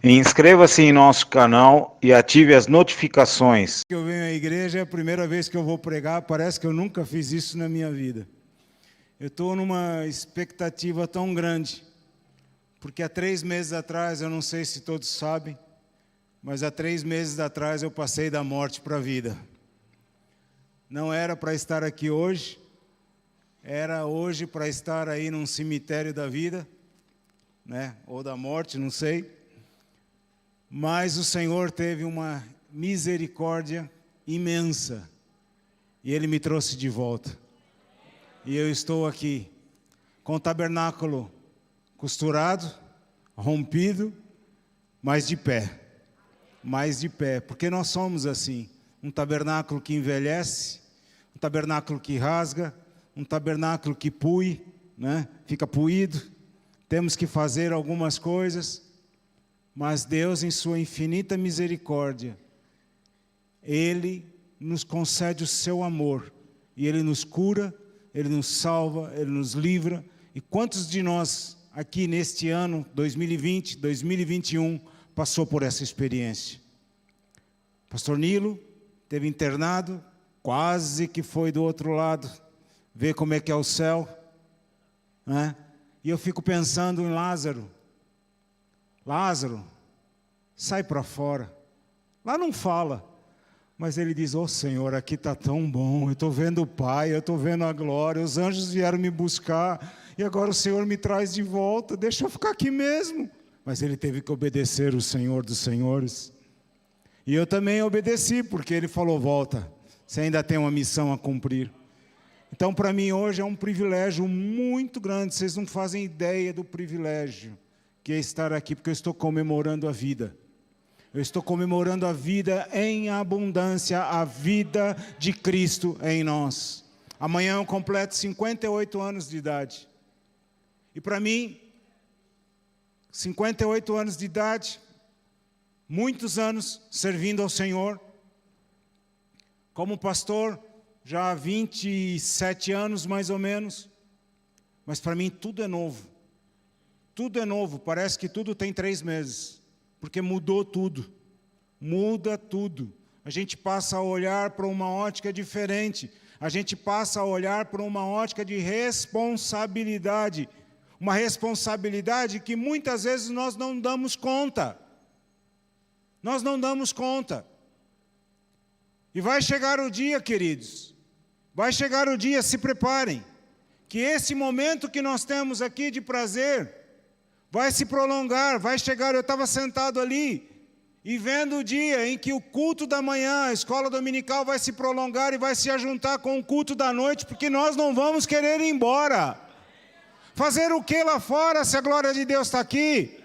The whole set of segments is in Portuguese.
Inscreva-se em nosso canal e ative as notificações. Eu venho à igreja, é a primeira vez que eu vou pregar, parece que eu nunca fiz isso na minha vida. Eu estou numa expectativa tão grande, porque há 3 meses atrás, eu não sei se todos sabem, mas há 3 meses atrás eu passei da morte para a vida. Não era para estar aqui hoje, era hoje para estar aí num cemitério da vida, né? Ou da morte, não sei. Mas o Senhor teve uma misericórdia imensa e Ele me trouxe de volta. E eu estou aqui com o tabernáculo costurado, rompido, mas de pé. Mais de pé, porque nós somos assim, um tabernáculo que envelhece, um tabernáculo que rasga, um tabernáculo que pui, né? Fica puído, temos que fazer algumas coisas, mas Deus, em sua infinita misericórdia, Ele nos concede o seu amor, e Ele nos cura, Ele nos salva, Ele nos livra. E quantos de nós aqui neste ano, 2020, 2021, passou por essa experiência? Pastor Nilo teve internado, quase que foi do outro lado, ver como é que é o céu, né? E eu fico pensando em Lázaro. Lázaro, sai para fora. Lá não fala, mas ele diz: "Ô Senhor, aqui está tão bom, eu estou vendo o Pai, eu estou vendo a glória, os anjos vieram me buscar, e agora o Senhor me traz de volta, deixa eu ficar aqui mesmo." Mas ele teve que obedecer o Senhor dos Senhores. E eu também obedeci, porque Ele falou: "Volta, você ainda tem uma missão a cumprir." Então, para mim, hoje é um privilégio muito grande, vocês não fazem ideia do privilégio que é estar aqui, porque eu estou comemorando a vida. Eu estou comemorando a vida em abundância, a vida de Cristo em nós. Amanhã eu completo 58 anos de idade. E para mim, 58 anos de idade, muitos anos servindo ao Senhor. Como pastor, já há 27 anos mais ou menos. Mas para mim tudo é novo. Tudo é novo, parece que tudo tem 3 meses. Porque mudou tudo. Muda tudo. A gente passa a olhar para uma ótica diferente. A gente passa a olhar para uma ótica de responsabilidade. Uma responsabilidade que muitas vezes nós não damos conta. Nós não damos conta. E vai chegar o dia, queridos. Vai chegar o dia, se preparem. Que esse momento que nós temos aqui de prazer vai se prolongar, vai chegar. Eu estava sentado ali e vendo o dia em que o culto da manhã, a escola dominical, vai se prolongar e vai se ajuntar com o culto da noite, porque nós não vamos querer ir embora. Fazer o que lá fora se a glória de Deus está aqui?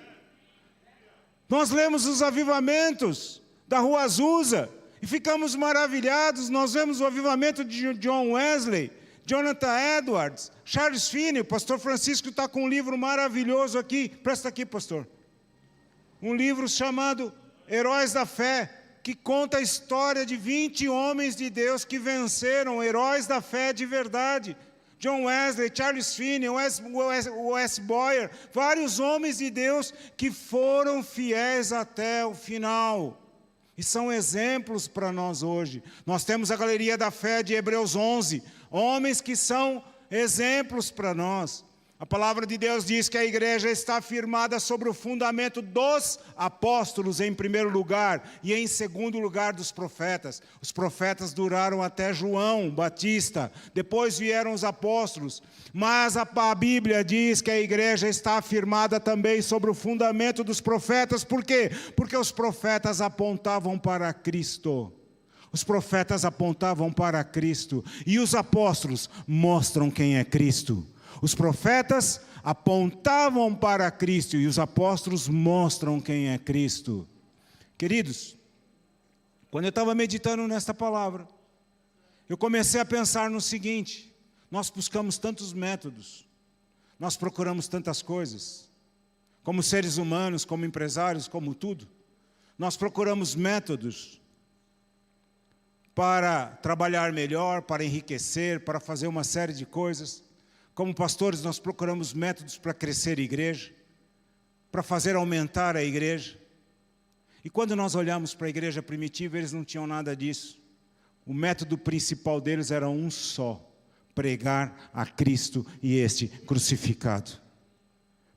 Nós lemos os avivamentos da Rua Azusa e ficamos maravilhados. Nós vemos o avivamento de John Wesley, Jonathan Edwards, Charles Finney. O pastor Francisco está com um livro maravilhoso aqui. Presta aqui, pastor. Um livro chamado Heróis da Fé, que conta a história de 20 homens de Deus que venceram, heróis da fé de verdade. John Wesley, Charles Finney, Wes Boyer, vários homens de Deus que foram fiéis até o final. E são exemplos para nós hoje. Nós temos a Galeria da Fé de Hebreus 11, homens que são exemplos para nós. A palavra de Deus diz que a igreja está firmada sobre o fundamento dos apóstolos em primeiro lugar e em segundo lugar dos profetas. Os profetas duraram até João Batista, depois vieram os apóstolos. Mas a Bíblia diz que a igreja está firmada também sobre o fundamento dos profetas. Por quê? Porque os profetas apontavam para Cristo. Os profetas apontavam para Cristo e os apóstolos mostram quem é Cristo. Os profetas apontavam para Cristo e os apóstolos mostram quem é Cristo. Queridos, quando eu estava meditando nesta palavra, eu comecei a pensar no seguinte: nós buscamos tantos métodos, nós procuramos tantas coisas, como seres humanos, como empresários, como tudo. Nós procuramos métodos para trabalhar melhor, para enriquecer, para fazer uma série de coisas. Como pastores, nós procuramos métodos para crescer a igreja, para fazer aumentar a igreja. E quando nós olhamos para a igreja primitiva, eles não tinham nada disso. O método principal deles era um só: pregar a Cristo e este crucificado.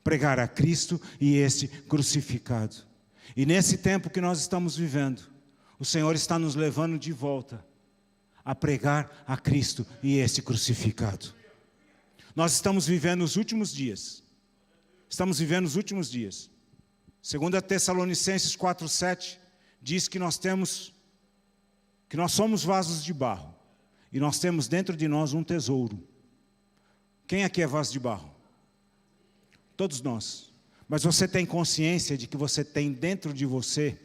Pregar a Cristo e este crucificado. E nesse tempo que nós estamos vivendo, o Senhor está nos levando de volta a pregar a Cristo e este crucificado. Nós estamos vivendo os últimos dias. Estamos vivendo os últimos dias. 2 Tessalonicenses 4:7 diz que nós somos vasos de barro e nós temos dentro de nós um tesouro. Quem aqui é vaso de barro? Todos nós. Mas você tem consciência de que você tem dentro de você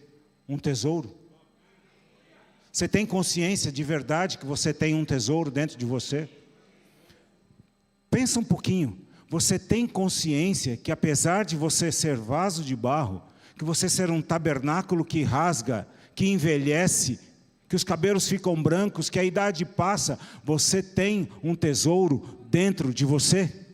um tesouro? Você tem consciência de verdade que você tem um tesouro dentro de você? Pensa um pouquinho. Você tem consciência que apesar de você ser vaso de barro, que você ser um tabernáculo que rasga, que envelhece, que os cabelos ficam brancos, que a idade passa, você tem um tesouro dentro de você?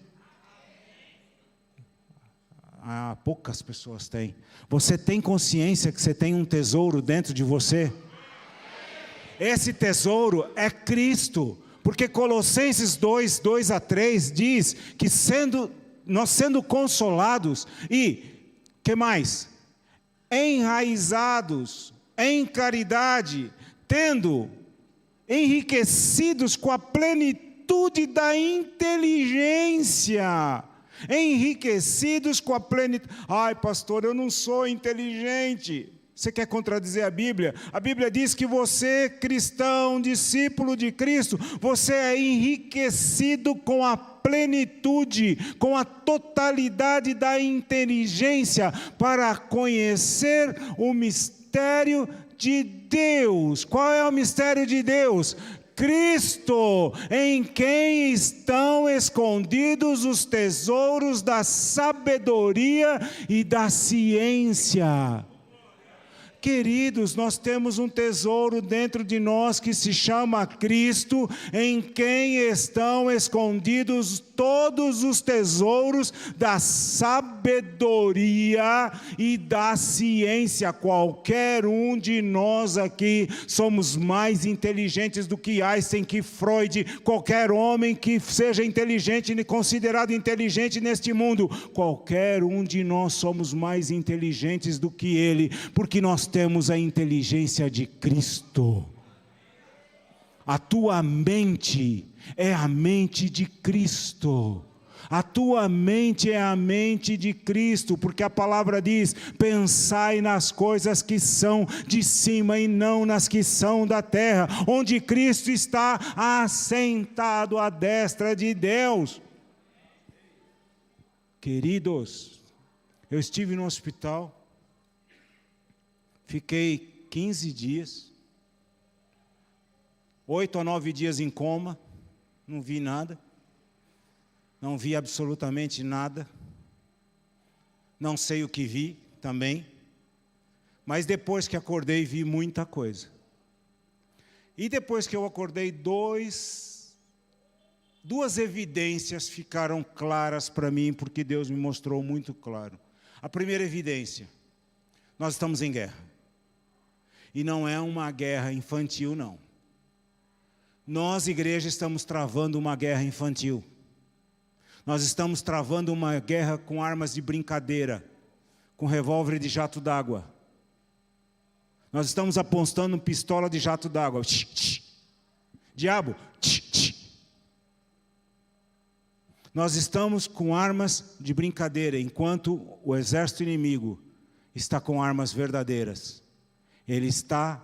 Poucas pessoas têm. Você tem consciência que você tem um tesouro dentro de você? Esse tesouro é Cristo. Porque Colossenses 2:2-3 diz que nós sendo consolados e, que mais? Enraizados em caridade, tendo enriquecidos com a plenitude da inteligência. Enriquecidos com a plenitude. Ai, pastor, eu não sou inteligente. Você quer contradizer a Bíblia? A Bíblia diz que você, cristão, discípulo de Cristo, você é enriquecido com a plenitude, com a totalidade da inteligência para conhecer o mistério de Deus. Qual é o mistério de Deus? Cristo, em quem estão escondidos os tesouros da sabedoria e da ciência. Queridos, nós temos um tesouro dentro de nós que se chama Cristo, em quem estão escondidos todos os tesouros da sabedoria e da ciência. Qualquer um de nós aqui somos mais inteligentes do que Einstein, que Freud, qualquer homem que seja inteligente e considerado inteligente neste mundo. Qualquer um de nós somos mais inteligentes do que ele, porque nós temos a inteligência de Cristo. A tua mente é a mente de Cristo. A tua mente é a mente de Cristo, porque a palavra diz: pensai nas coisas que são de cima e não nas que são da terra, onde Cristo está assentado à destra de Deus. Queridos, eu estive no hospital. Fiquei 15 dias, 8 a 9 dias em coma, não vi nada, não vi absolutamente nada, não sei o que vi também, mas depois que acordei vi muita coisa. E depois que eu acordei, duas evidências ficaram claras para mim, porque Deus me mostrou muito claro. A primeira evidência: nós estamos em guerra. E não é uma guerra infantil, não. Nós, igreja, estamos travando uma guerra infantil. Nós estamos travando uma guerra com armas de brincadeira, com revólver de jato d'água. Nós estamos apostando pistola de jato d'água. Diabo. Nós estamos com armas de brincadeira, enquanto o exército inimigo está com armas verdadeiras. Ele está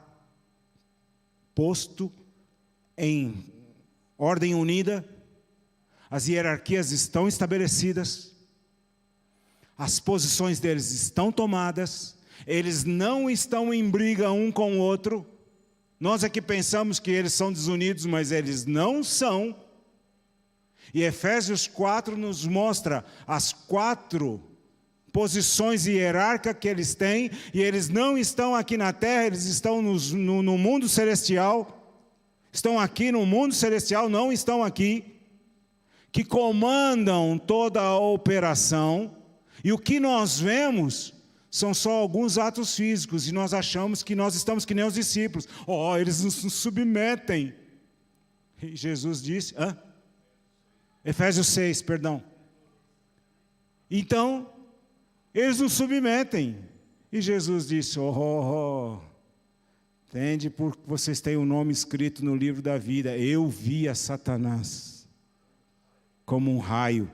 posto em ordem unida, as hierarquias estão estabelecidas, as posições deles estão tomadas, eles não estão em briga um com o outro. Nós aqui pensamos que eles são desunidos, mas eles não são. E Efésios 4 nos mostra as 4 posições hierárquicas que eles têm, e eles não estão aqui na terra, eles estão no mundo celestial, estão aqui no mundo celestial, não estão aqui, que comandam toda a operação, e o que nós vemos são só alguns atos físicos, e nós achamos que nós estamos que nem os discípulos. Eles nos submetem. E Jesus disse, Efésios 6, perdão. Então, eles nos submetem. E Jesus disse, entende porque vocês têm o nome escrito no livro da vida. Eu vi a Satanás como um raio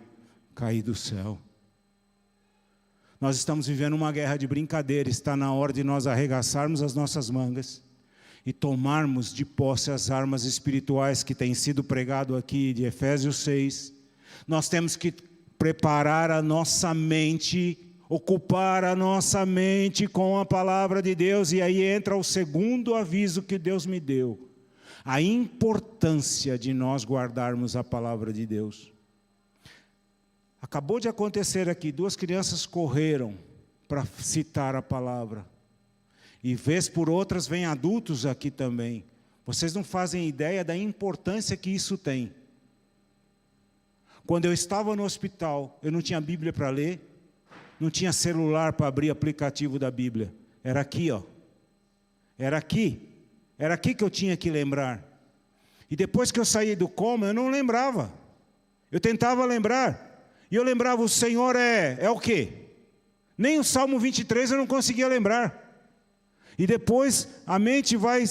cair do céu. Nós estamos vivendo uma guerra de brincadeira. Está na hora de nós arregaçarmos as nossas mangas e tomarmos de posse as armas espirituais que têm sido pregado aqui de Efésios 6. Nós temos que preparar a nossa mente, ocupar a nossa mente com a palavra de Deus. E aí entra o segundo aviso que Deus me deu. A importância de nós guardarmos a palavra de Deus. Acabou de acontecer aqui, 2 crianças correram para citar a palavra. E vez por outras vem adultos aqui também. Vocês não fazem ideia da importância que isso tem. Quando eu estava no hospital, eu não tinha Bíblia para ler, não tinha celular para abrir aplicativo da Bíblia. Era aqui, Era aqui que eu tinha que lembrar. E depois que eu saí do coma, eu não lembrava. Eu tentava lembrar. E eu lembrava, o Senhor é o quê? Nem o Salmo 23 eu não conseguia lembrar. E depois a mente vai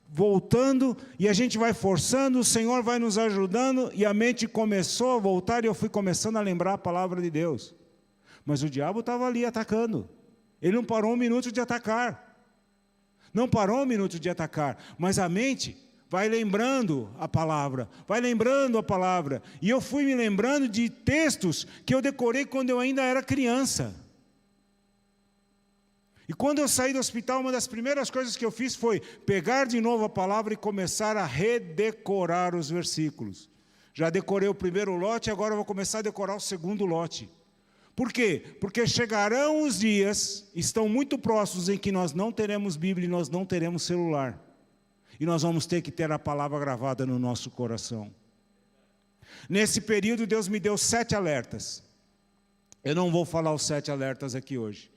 voltando e a gente vai forçando, o Senhor vai nos ajudando e a mente começou a voltar e eu fui começando a lembrar a palavra de Deus. Mas o diabo estava ali atacando. Ele não parou um minuto de atacar. Não parou um minuto de atacar. Mas a mente vai lembrando a palavra, vai lembrando a palavra. E eu fui me lembrando de textos que eu decorei quando eu ainda era criança. E quando eu saí do hospital, uma das primeiras coisas que eu fiz foi pegar de novo a palavra e começar a redecorar os versículos. Já decorei o primeiro lote, agora eu vou começar a decorar o segundo lote. Por quê? Porque chegarão os dias, estão muito próximos, em que nós não teremos Bíblia e nós não teremos celular. E nós vamos ter que ter a palavra gravada no nosso coração. Nesse período, Deus me deu 7 alertas. Eu não vou falar os 7 alertas aqui hoje.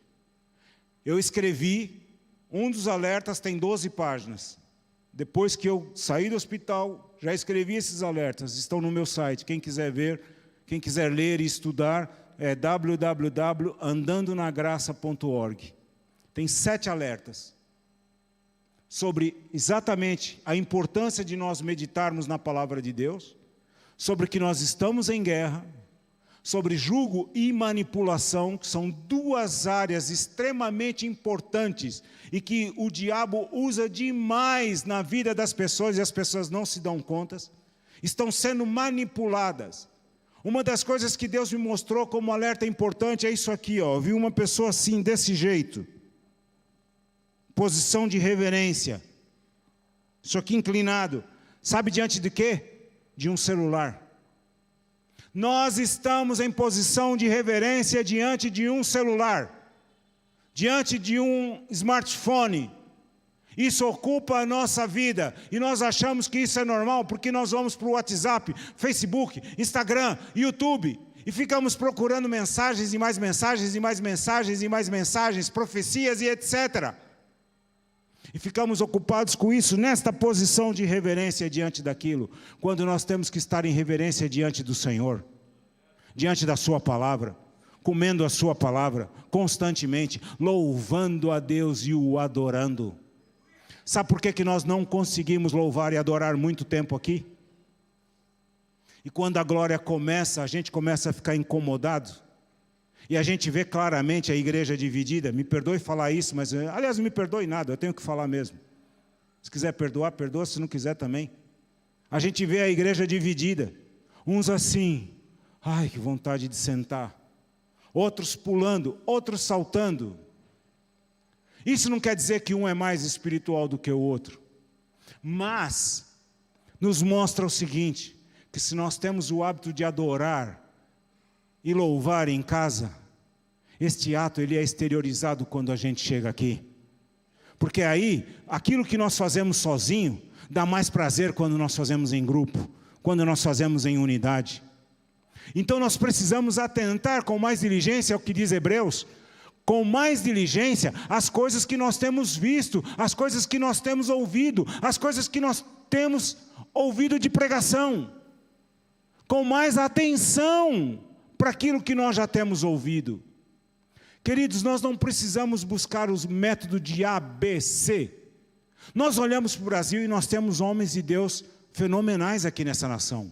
Eu escrevi, um dos alertas tem 12 páginas. Depois que eu saí do hospital, já escrevi esses alertas. Estão no meu site. Quem quiser ver, quem quiser ler e estudar, é www.andandonagraça.org. Tem 7 alertas. Sobre exatamente a importância de nós meditarmos na palavra de Deus, sobre que nós estamos em guerra, sobre jugo e manipulação, que são 2 áreas extremamente importantes e que o diabo usa demais na vida das pessoas e as pessoas não se dão conta, estão sendo manipuladas. Uma das coisas que Deus me mostrou como alerta importante é isso aqui, Eu vi uma pessoa assim, desse jeito. Posição de reverência. Isso aqui inclinado. Sabe diante de quê? De um celular. Nós estamos em posição de reverência diante de um celular. Diante de um smartphone. Isso ocupa a nossa vida. E nós achamos que isso é normal porque nós vamos para o WhatsApp, Facebook, Instagram, YouTube. E ficamos procurando mensagens e mais mensagens e mais mensagens e mais mensagens, profecias e etc. E ficamos ocupados com isso, nesta posição de reverência diante daquilo, quando nós temos que estar em reverência diante do Senhor, diante da sua palavra, comendo a sua palavra, constantemente, louvando a Deus e o adorando. Sabe por que nós não conseguimos louvar e adorar muito tempo aqui? E quando a glória começa, a gente começa a ficar incomodado. E a gente vê claramente a igreja dividida. Me perdoe falar isso, mas, aliás, não me perdoe nada, eu tenho que falar mesmo. Se quiser perdoar, perdoa, se não quiser também. A gente vê a igreja dividida. Uns assim, ai, que vontade de sentar. Outros pulando, outros saltando. Isso não quer dizer que um é mais espiritual do que o outro. Mas, nos mostra o seguinte, que se nós temos o hábito de adorar e louvar em casa, este ato ele é exteriorizado quando a gente chega aqui. Porque aí, aquilo que nós fazemos sozinho, dá mais prazer quando nós fazemos em grupo, quando nós fazemos em unidade. Então nós precisamos atentar com mais diligência ao que diz Hebreus, com mais diligência as coisas que nós temos visto, as coisas que nós temos ouvido, as coisas que nós temos ouvido de pregação, com mais atenção para aquilo que nós já temos ouvido. Queridos, nós não precisamos buscar os métodos de ABC. Nós olhamos para o Brasil e nós temos homens de Deus fenomenais aqui nessa nação.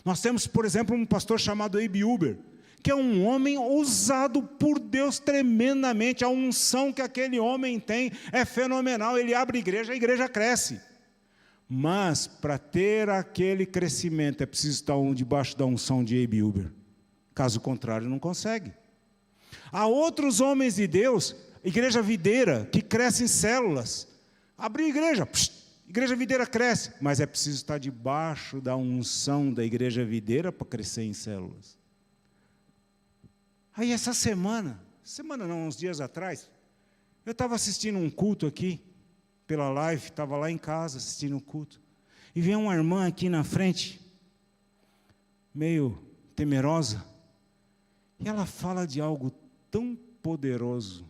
Nós temos, por exemplo, um pastor chamado Abe Uber, que é um homem usado por Deus tremendamente. A unção que aquele homem tem é fenomenal. Ele abre igreja, a igreja cresce. Mas, para ter aquele crescimento, é preciso estar debaixo da unção de Abe Uber. Caso contrário, não consegue. Há outros homens de Deus, igreja videira, que cresce em células. Abriu igreja, igreja videira cresce. Mas é preciso estar debaixo da unção da igreja videira para crescer em células. Aí essa semana não, uns dias atrás, eu estava assistindo um culto aqui, pela live, estava lá em casa assistindo um culto. E veio uma irmã aqui na frente, meio temerosa, e ela fala de algo tão poderoso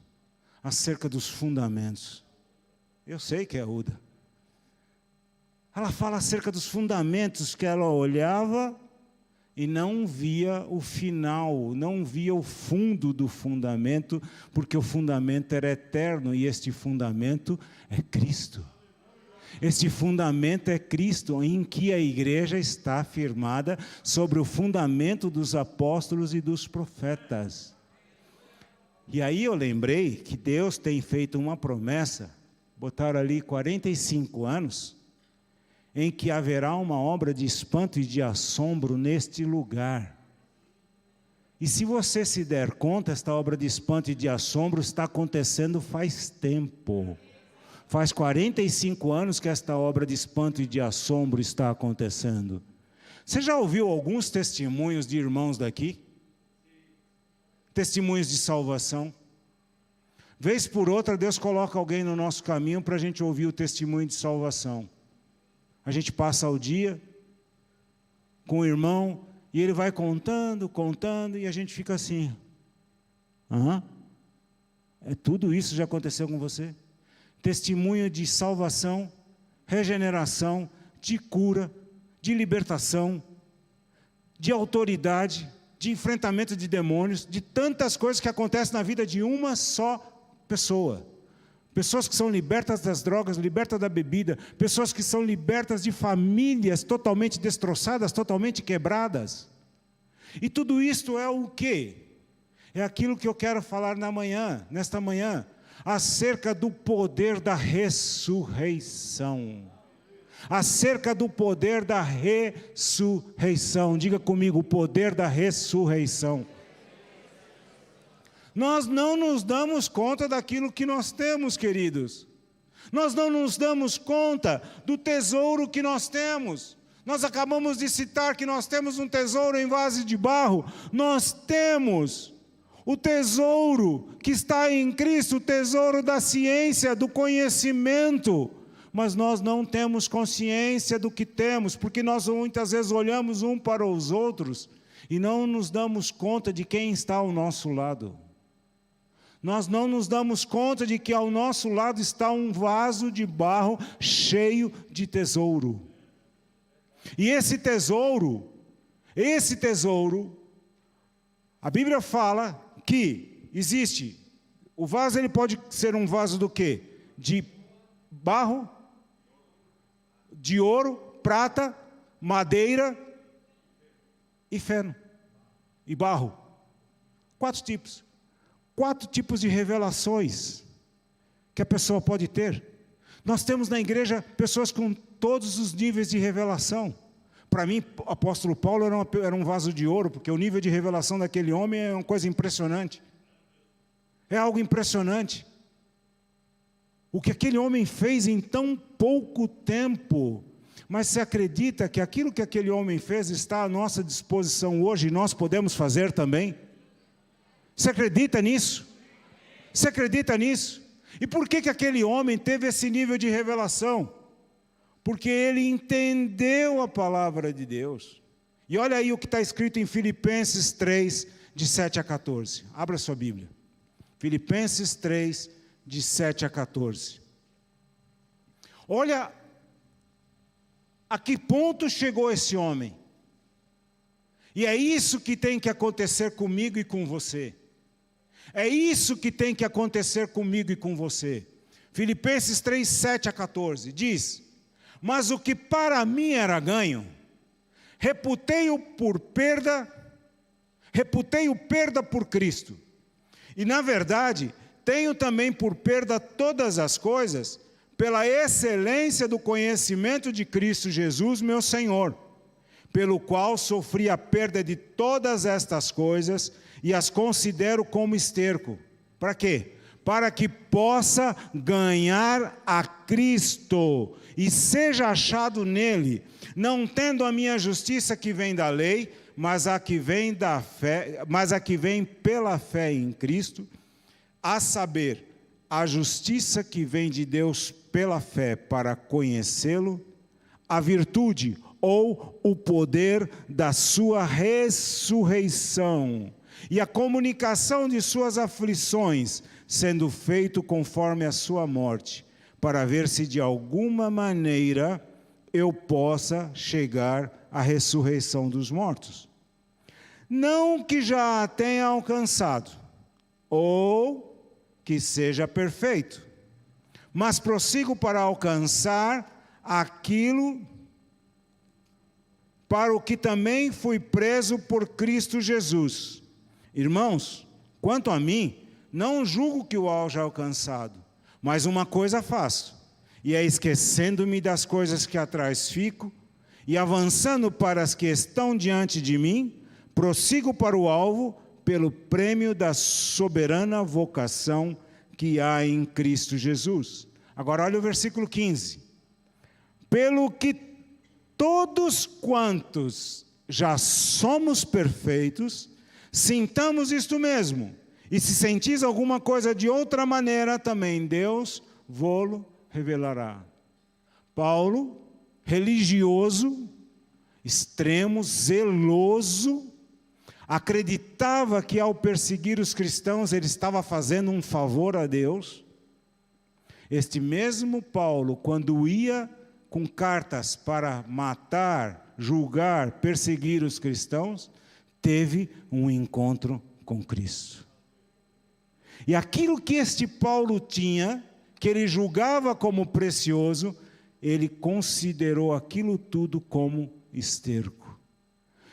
acerca dos fundamentos. Eu sei que é Uda. Ela fala acerca dos fundamentos que ela olhava e não via o final, não via o fundo do fundamento, porque o fundamento era eterno e este fundamento é Cristo. Este fundamento é Cristo, em que a igreja está firmada sobre o fundamento dos apóstolos e dos profetas. E aí eu lembrei que Deus tem feito uma promessa, botaram ali 45 anos, em que haverá uma obra de espanto e de assombro neste lugar. E se você se der conta, esta obra de espanto e de assombro está acontecendo faz tempo. Faz 45 anos que esta obra de espanto e de assombro está acontecendo. Você já ouviu alguns testemunhos de irmãos daqui? Testemunhos de salvação. Vez por outra, Deus coloca alguém no nosso caminho para a gente ouvir o testemunho de salvação. A gente passa o dia com o irmão e ele vai contando, e a gente fica assim. Tudo isso já aconteceu com você? Testemunho de salvação, regeneração, de cura, de libertação, de autoridade, de enfrentamento de demônios, de tantas coisas que acontecem na vida de uma só pessoa. Pessoas que são libertas das drogas, libertas da bebida, pessoas que são libertas de famílias totalmente destroçadas, totalmente quebradas. E tudo isto é o quê? É aquilo que eu quero falar nesta manhã, acerca do poder da ressurreição. Acerca do poder da ressurreição. Diga comigo, o poder da ressurreição. Nós não nos damos conta daquilo que nós temos, queridos. Nós não nos damos conta do tesouro que nós temos. Nós acabamos de citar que nós temos um tesouro em vaso de barro. Nós temos o tesouro que está em Cristo, o tesouro da ciência, do conhecimento. Mas nós não temos consciência do que temos, porque nós muitas vezes olhamos um para os outros e não nos damos conta de quem está ao nosso lado. Nós não nos damos conta de que ao nosso lado está um vaso de barro cheio de tesouro. E esse tesouro, a Bíblia fala que existe, o vaso ele pode ser um vaso do quê? De barro, de ouro, prata, madeira e feno, e barro. 4 tipos. 4 tipos de revelações que a pessoa pode ter. Nós temos na igreja pessoas com todos os níveis de revelação. Para mim, o apóstolo Paulo era um vaso de ouro, porque o nível de revelação daquele homem é uma coisa impressionante. É algo impressionante. O que aquele homem fez em tão pouco tempo. Mas se acredita que aquilo que aquele homem fez está à nossa disposição hoje e nós podemos fazer também? Você acredita nisso? Você acredita nisso? E por que aquele homem teve esse nível de revelação? Porque ele entendeu a palavra de Deus. E olha aí o que está escrito em Filipenses 3, de 7 a 14. Abra sua Bíblia. Filipenses 3, de 7 a 14. Olha a que ponto chegou esse homem. E é isso que tem que acontecer comigo e com você. É isso que tem que acontecer comigo e com você. Filipenses 3, 7 a 14 diz: mas o que para mim era ganho, reputei-o perda por Cristo. E na verdade, tenho também por perda todas as coisas, pela excelência do conhecimento de Cristo Jesus, meu Senhor, pelo qual sofri a perda de todas estas coisas e as considero como esterco. Para quê? Para que possa ganhar a Cristo e seja achado nele, não tendo a minha justiça que vem da lei, mas a que vem da fé, mas a que vem pela fé em Cristo, a saber, a justiça que vem de Deus pela fé para conhecê-lo, a virtude ou o poder da sua ressurreição e a comunicação de suas aflições, sendo feito conforme a sua morte, para ver se de alguma maneira eu possa chegar à ressurreição dos mortos. Não que já a tenha alcançado, ou que seja perfeito, mas prossigo para alcançar aquilo para o que também fui preso por Cristo Jesus. Irmãos, quanto a mim, não julgo que o haja alcançado, mas uma coisa faço, e é esquecendo-me das coisas que atrás fico, e avançando para as que estão diante de mim, prossigo para o alvo, pelo prêmio da soberana vocação que há em Cristo Jesus. Agora olha o versículo 15. Pelo que todos quantos já somos perfeitos, sintamos isto mesmo, e se sentis alguma coisa de outra maneira, também Deus vô-lo revelará. Paulo, religioso, extremo, zeloso, acreditava que ao perseguir os cristãos ele estava fazendo um favor a Deus. Este mesmo Paulo, quando ia com cartas para matar, julgar, perseguir os cristãos, teve um encontro com Cristo. E aquilo que este Paulo tinha, que ele julgava como precioso, ele considerou aquilo tudo como esterco.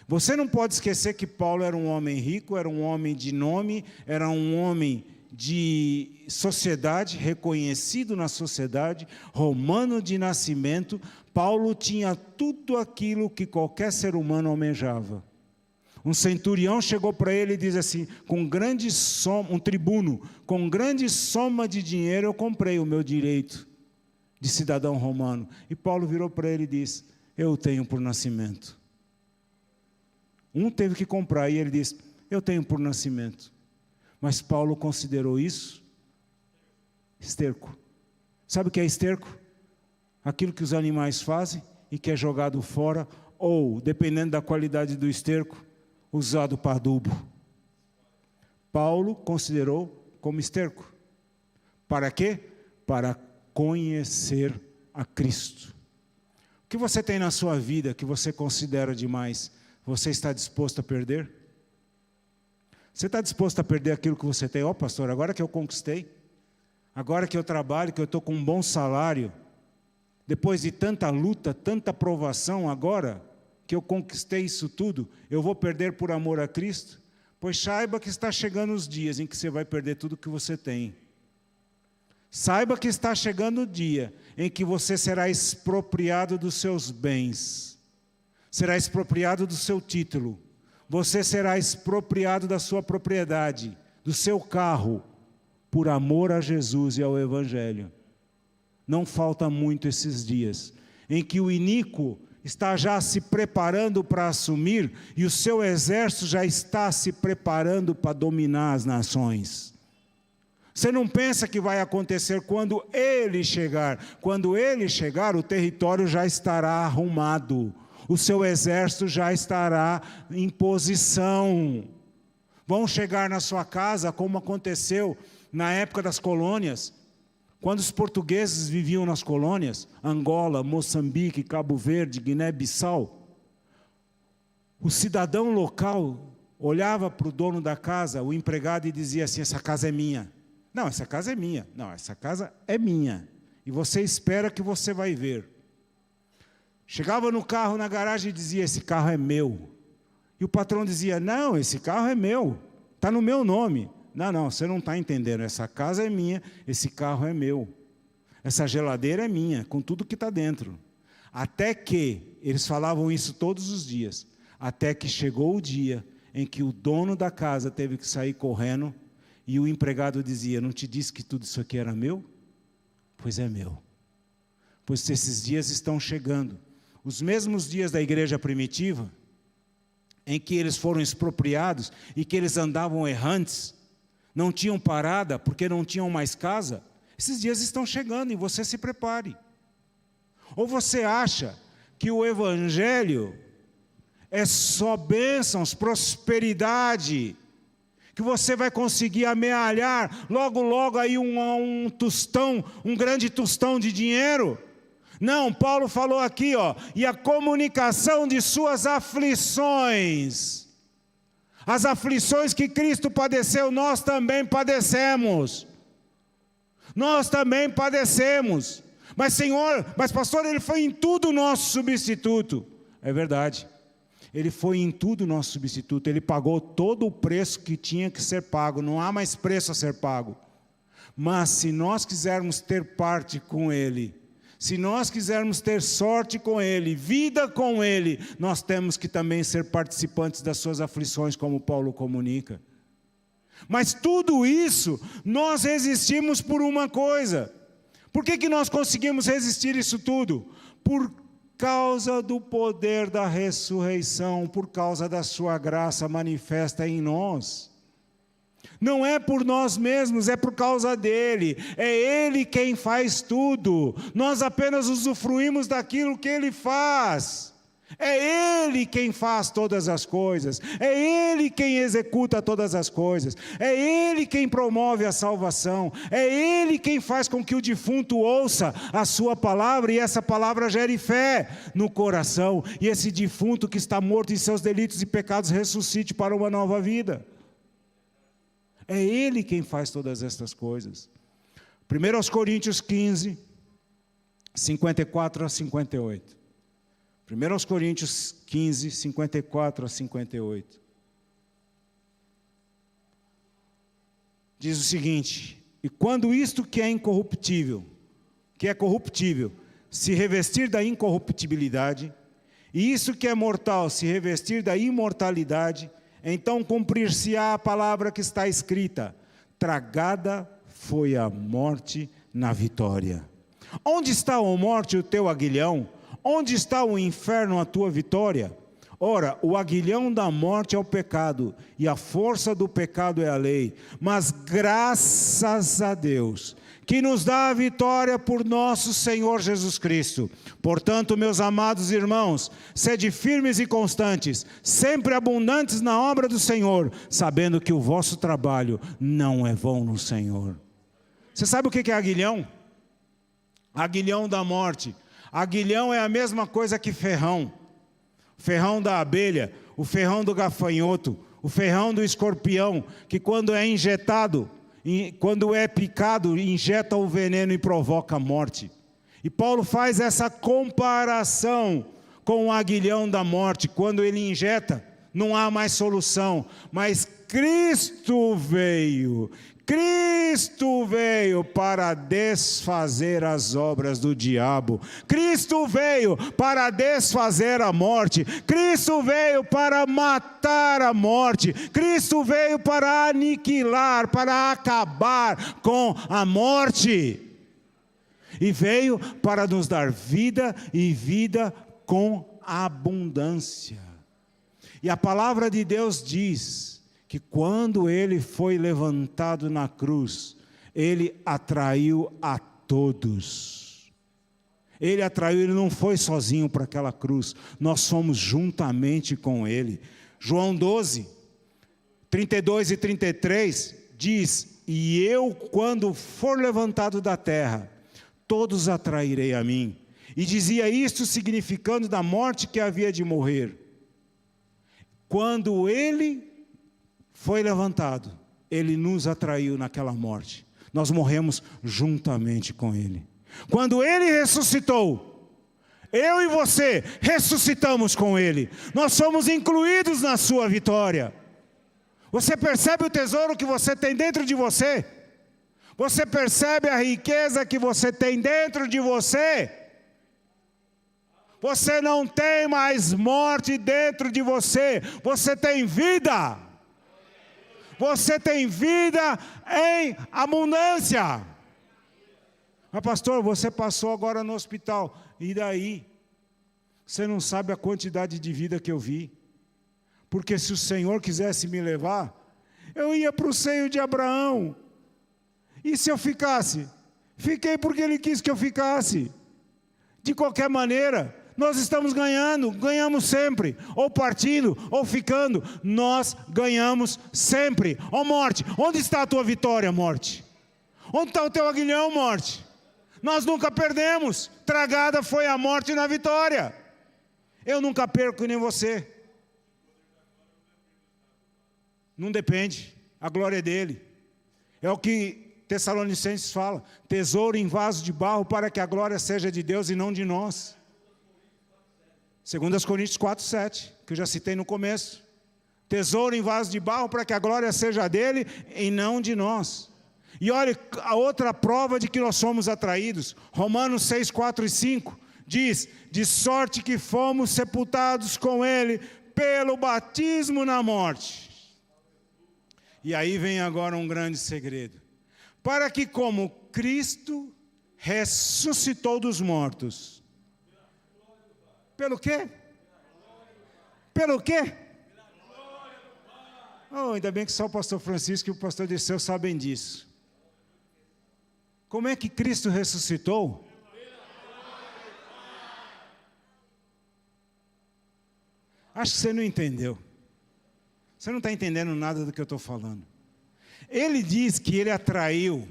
Você não pode esquecer que Paulo era um homem rico, era um homem de nome, era um homem de sociedade, reconhecido na sociedade, romano de nascimento. Paulo tinha tudo aquilo que qualquer ser humano almejava. Um centurião chegou para ele e diz assim, um tribuno, com grande soma de dinheiro eu comprei o meu direito de cidadão romano. E Paulo virou para ele e disse, eu o tenho por nascimento. Um teve que comprar e ele disse, eu tenho por nascimento. Mas Paulo considerou isso esterco. Sabe o que é esterco? Aquilo que os animais fazem e que é jogado fora, ou, dependendo da qualidade do esterco, usado para adubo. Paulo considerou como esterco. Para quê? Para conhecer a Cristo. O que você tem na sua vida que você considera demais? Você está disposto a perder? Você está disposto a perder aquilo que você tem? Ó, pastor, agora que eu conquistei, agora que eu trabalho, que eu estou com um bom salário, depois de tanta luta, tanta provação, agora que eu conquistei isso tudo, eu vou perder por amor a Cristo? Pois saiba que está chegando os dias em que você vai perder tudo que você tem. Saiba que está chegando o dia em que você será expropriado dos seus bens, será expropriado do seu título, você será expropriado da sua propriedade, do seu carro, por amor a Jesus e ao Evangelho. Não falta muito esses dias, em que o iníquo está já se preparando para assumir, e o seu exército já está se preparando para dominar as nações. Você não pensa que vai acontecer quando ele chegar. Quando ele chegar, o território já estará arrumado. O seu exército já estará em posição. Vão chegar na sua casa, como aconteceu na época das colônias, quando os portugueses viviam nas colônias, Angola, Moçambique, Cabo Verde, Guiné-Bissau, o cidadão local olhava para o dono da casa, o empregado, e dizia assim: essa casa é minha. Não, essa casa é minha. Não, essa casa é minha. E você espera que você vai ver. Chegava no carro, na garagem, e dizia: esse carro é meu. E o patrão dizia: não, esse carro é meu, está no meu nome. Não, você não está entendendo, essa casa é minha, esse carro é meu. Essa geladeira é minha, com tudo que está dentro. Até que, eles falavam isso todos os dias, até que chegou o dia em que o dono da casa teve que sair correndo, e o empregado dizia: não te disse que tudo isso aqui era meu? Pois é meu. Pois esses dias estão chegando, os mesmos dias da igreja primitiva, em que eles foram expropriados e que eles andavam errantes, não tinham parada porque não tinham mais casa. Esses dias estão chegando e você se prepare. Ou você acha que o evangelho é só bênçãos, prosperidade, que você vai conseguir amealhar logo aí um tostão, um grande tostão de dinheiro? Não, Paulo falou aqui, e a comunicação de suas aflições. As aflições que Cristo padeceu, nós também padecemos. Nós também padecemos. Mas Senhor, pastor, Ele foi em tudo nosso substituto. É verdade. Ele foi em tudo nosso substituto. Ele pagou todo o preço que tinha que ser pago. Não há mais preço a ser pago. Mas se nós quisermos ter parte com Ele, se nós quisermos ter sorte com Ele, vida com Ele, nós temos que também ser participantes das suas aflições, como Paulo comunica. Mas tudo isso, nós resistimos por uma coisa. Por que nós conseguimos resistir isso tudo? Por causa do poder da ressurreição, por causa da sua graça manifesta em nós. Não é por nós mesmos, é por causa dele. É ele quem faz tudo. Nós apenas usufruímos daquilo que ele faz. É ele quem faz todas as coisas. É ele quem executa todas as coisas. É ele quem promove a salvação. É ele quem faz com que o defunto ouça a sua palavra e essa palavra gere fé no coração. E esse defunto que está morto em seus delitos e pecados ressuscite para uma nova vida. É Ele quem faz todas estas coisas. 1 Coríntios 15, 54 a 58. 1 Coríntios 15, 54 a 58. Diz o seguinte: e quando isto que é incorruptível, que é corruptível, se revestir da incorruptibilidade, e isso que é mortal se revestir da imortalidade, então cumprir-se-á a palavra que está escrita: tragada foi a morte na vitória. Onde está, ó morte, o teu aguilhão? Onde está o inferno, a tua vitória? Ora, o aguilhão da morte é o pecado, e a força do pecado é a lei. Mas graças a Deus, que nos dá a vitória por nosso Senhor Jesus Cristo. Portanto, meus amados irmãos, sede firmes e constantes, sempre abundantes na obra do Senhor, sabendo que o vosso trabalho não é vão no Senhor. Você sabe o que é aguilhão? Aguilhão da morte. Aguilhão é a mesma coisa que ferrão. Ferrão da abelha, o ferrão do gafanhoto, o ferrão do escorpião, que quando é injetado, quando é picado, injeta o veneno e provoca a morte. E Paulo faz essa comparação com o aguilhão da morte. Quando ele injeta, não há mais solução. Mas Cristo veio para desfazer as obras do diabo. Cristo veio para desfazer a morte. Cristo veio para matar a morte. Cristo veio para aniquilar, para acabar com a morte. E veio para nos dar vida e vida com abundância. E a palavra de Deus diz que quando ele foi levantado na cruz, ele atraiu a todos. Ele atraiu, ele não foi sozinho para aquela cruz, nós fomos juntamente com ele. João 12, 32 e 33, diz: e eu, quando for levantado da terra, todos atrairei a mim. E dizia isto significando da morte que havia de morrer. Quando ele foi levantado, ele nos atraiu naquela morte. Nós morremos juntamente com ele. Quando ele ressuscitou, eu e você ressuscitamos com ele. Nós somos incluídos na sua vitória. Você percebe o tesouro que você tem dentro de você? Você percebe a riqueza que você tem dentro de você? Você não tem mais morte dentro de você. Você tem vida. Você tem vida em abundância. Mas pastor, você passou agora no hospital. E daí? Você não sabe a quantidade de vida que eu vi. Porque se o Senhor quisesse me levar, eu ia para o seio de Abraão. E se eu ficasse? Fiquei porque Ele quis que eu ficasse. De qualquer maneira, nós estamos ganhando, ganhamos sempre. Ou partindo, ou ficando, nós ganhamos sempre. Ó morte, onde está a tua vitória, morte? Onde está o teu aguilhão, morte? Nós nunca perdemos. Tragada foi a morte na vitória. Eu nunca perco, nem você. Não depende, a glória é dele. É o que Tessalonicenses fala: tesouro em vaso de barro para que a glória seja de Deus e não de nós. 2 Coríntios 4:7, que eu já citei no começo. Tesouro em vaso de barro para que a glória seja dele e não de nós. E olha a outra prova de que nós somos atraídos. Romanos 6, 4 e 5 diz: de sorte que fomos sepultados com ele pelo batismo na morte. E aí vem agora um grande segredo. Para que como Cristo ressuscitou dos mortos. Pelo quê? Pelo quê? Oh, ainda bem que só o pastor Francisco e o pastor Dirceu sabem disso. Como é que Cristo ressuscitou? Acho que você não entendeu. Você não está entendendo nada do que eu estou falando. Ele diz que ele atraiu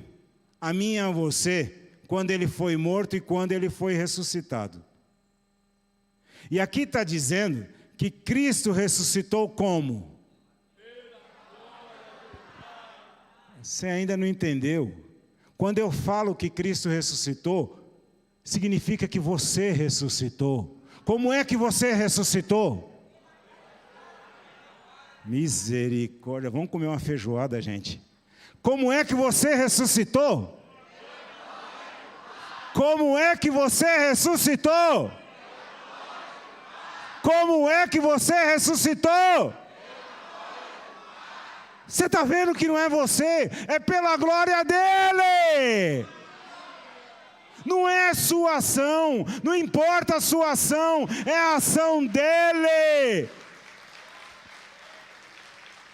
a mim e a você quando ele foi morto e quando ele foi ressuscitado. E aqui está dizendo que Cristo ressuscitou como? Você ainda não entendeu. Quando eu falo que Cristo ressuscitou, significa que você ressuscitou. Como é que você ressuscitou? Misericórdia, vamos comer uma feijoada, gente. Como é que você ressuscitou? Como é que você ressuscitou? Como é que você ressuscitou? Você está vendo que não é você, é pela glória dele. Não é sua ação, não importa a sua ação, é a ação dele.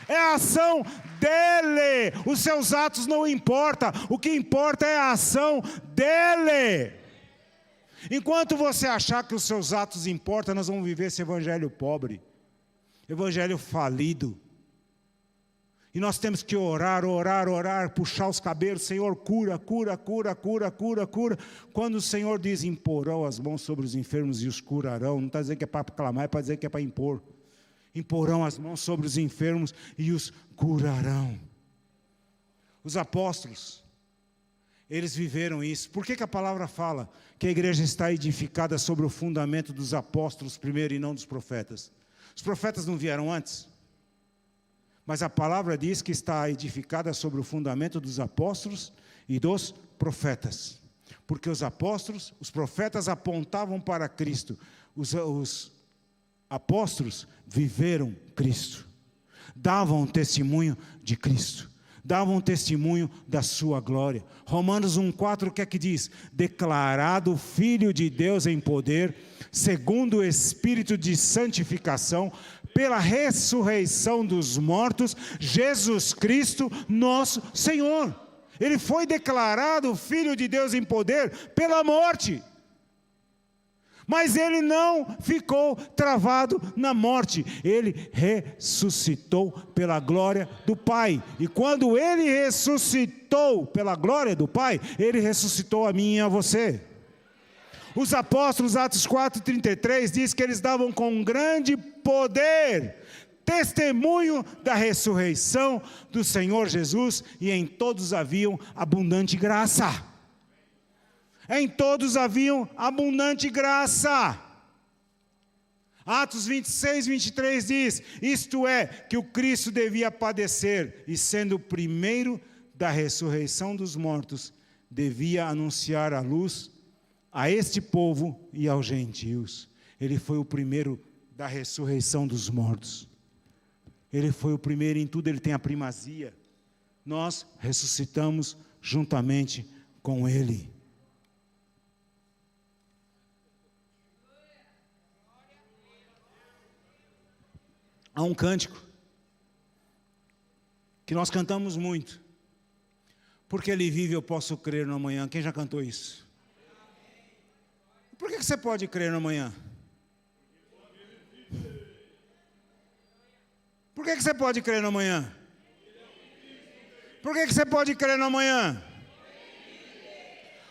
É a ação dele. Os seus atos não importam. O que importa é a ação dele. Enquanto você achar que os seus atos importam, nós vamos viver esse evangelho pobre, evangelho falido. E nós temos que orar, puxar os cabelos. Senhor, cura. Quando o Senhor diz: imporão as mãos sobre os enfermos e os curarão, não está dizendo que é para clamar, é para dizer que é para impor. Imporão as mãos sobre os enfermos e os curarão. Os apóstolos, eles viveram isso. Por que a palavra fala que a igreja está edificada sobre o fundamento dos apóstolos primeiro e não dos profetas? Os profetas não vieram antes? Mas a palavra diz que está edificada sobre o fundamento dos apóstolos e dos profetas. Porque os apóstolos, os profetas apontavam para Cristo. Os apóstolos viveram Cristo. Davam testemunho de Cristo. Davam testemunho da sua glória. Romanos 1,4, o que é que diz? Declarado Filho de Deus em poder, segundo o Espírito de santificação, pela ressurreição dos mortos, Jesus Cristo, nosso Senhor. Ele foi declarado Filho de Deus em poder pela morte. Mas ele não ficou travado na morte. Ele ressuscitou pela glória do Pai. E quando ele ressuscitou pela glória do Pai, ele ressuscitou a mim e a você. Os apóstolos, Atos 4:33, diz que eles davam com grande poder testemunho da ressurreição do Senhor Jesus, e em todos haviam abundante graça. Em todos haviam abundante graça. Atos 26:23 diz: isto é, que o Cristo devia padecer, e sendo o primeiro da ressurreição dos mortos, devia anunciar a luz a este povo e aos gentios. Ele foi o primeiro da ressurreição dos mortos. Ele foi o primeiro em tudo, ele tem a primazia. Nós ressuscitamos juntamente com ele. Há um cântico que nós cantamos muito. Porque ele vive, eu posso crer no amanhã. Quem já cantou isso? Por que você pode crer no amanhã? Por que você pode crer no amanhã? Por que você pode crer no amanhã?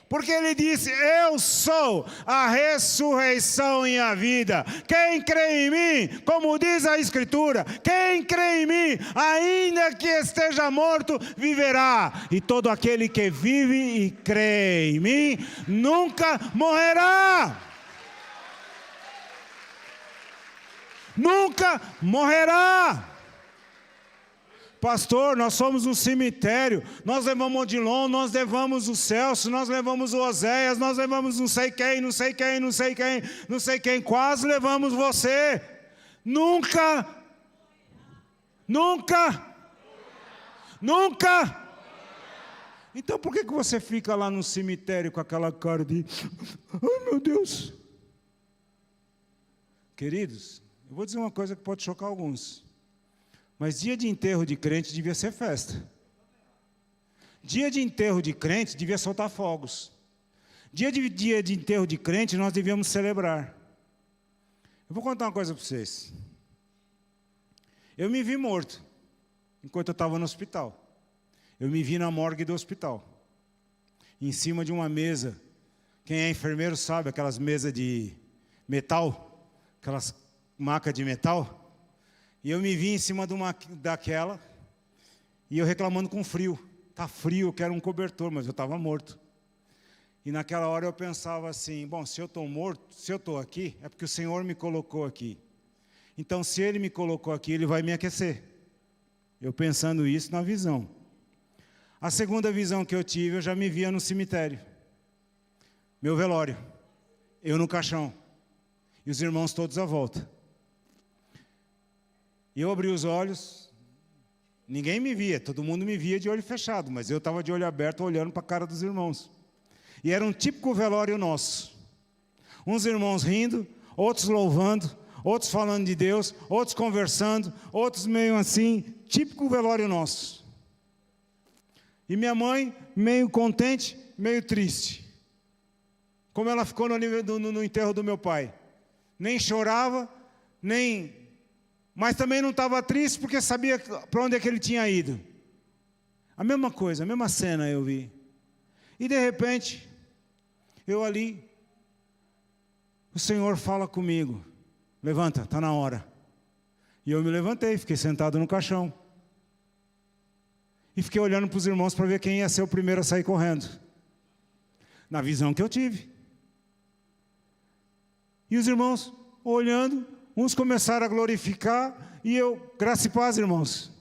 Porque ele disse: eu sou a ressurreição e a vida. Quem crê em mim, como diz a Escritura, quem crê em mim, ainda que esteja morto, viverá. E todo aquele que vive e crê em mim, nunca morrerá. Nunca morrerá. Pastor, nós somos um cemitério, nós levamos Odilon, nós levamos o Celso, nós levamos o Oséias, nós levamos não sei quem, não sei quem, não sei quem, não sei quem, quase levamos você. Nunca, nunca, nunca. Então por que você fica lá no cemitério com aquela cara de, ai meu Deus? Queridos, eu vou dizer uma coisa que pode chocar alguns. Mas dia de enterro de crente devia ser festa. Dia de enterro de crente devia soltar fogos. Dia de enterro de crente nós devíamos celebrar. Eu vou contar uma coisa para vocês. Eu me vi morto enquanto eu estava no hospital. Eu me vi na morgue do hospital, em cima de uma mesa. Quem é enfermeiro sabe, aquelas mesas de metal, aquelas macas de metal. E eu me vi em cima daquela, e eu reclamando com frio. Está frio, eu quero um cobertor, mas eu estava morto. E naquela hora eu pensava assim, bom, se eu estou morto, se eu estou aqui, é porque o Senhor me colocou aqui. Então, se Ele me colocou aqui, Ele vai me aquecer. Eu pensando isso na visão. A segunda visão que eu tive, eu já me via no cemitério. Meu velório. Eu no caixão. E os irmãos todos à volta. E eu abri os olhos, ninguém me via, todo mundo me via de olho fechado, mas eu estava de olho aberto olhando para a cara dos irmãos. E era um típico velório nosso. Uns irmãos rindo, outros louvando, outros falando de Deus, outros conversando, outros meio assim, típico velório nosso. E minha mãe, meio contente, meio triste. Como ela ficou no enterro do meu pai. Nem chorava, mas também não estava triste porque sabia para onde é que ele tinha ido. A mesma coisa, a mesma cena eu vi. E de repente, eu ali, o Senhor fala comigo, levanta, está na hora. E eu me levantei, fiquei sentado no caixão. E fiquei olhando para os irmãos para ver quem ia ser o primeiro a sair correndo. Na visão que eu tive. E os irmãos olhando, uns começaram a glorificar, e eu, graça e paz, irmãos.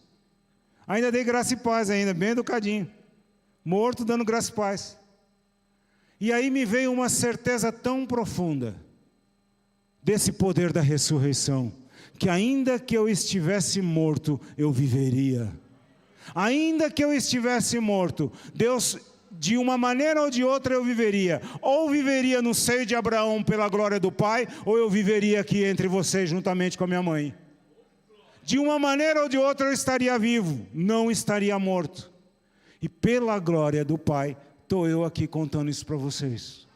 Ainda dei graça e paz ainda, bem educadinho. Morto, dando graça e paz. E aí me veio uma certeza tão profunda, desse poder da ressurreição, que ainda que eu estivesse morto, eu viveria. Ainda que eu estivesse morto, Deus, de uma maneira ou de outra eu viveria. Ou viveria no seio de Abraão pela glória do Pai, ou eu viveria aqui entre vocês juntamente com a minha mãe. De uma maneira ou de outra eu estaria vivo, não estaria morto. E pela glória do Pai, estou eu aqui contando isso para vocês.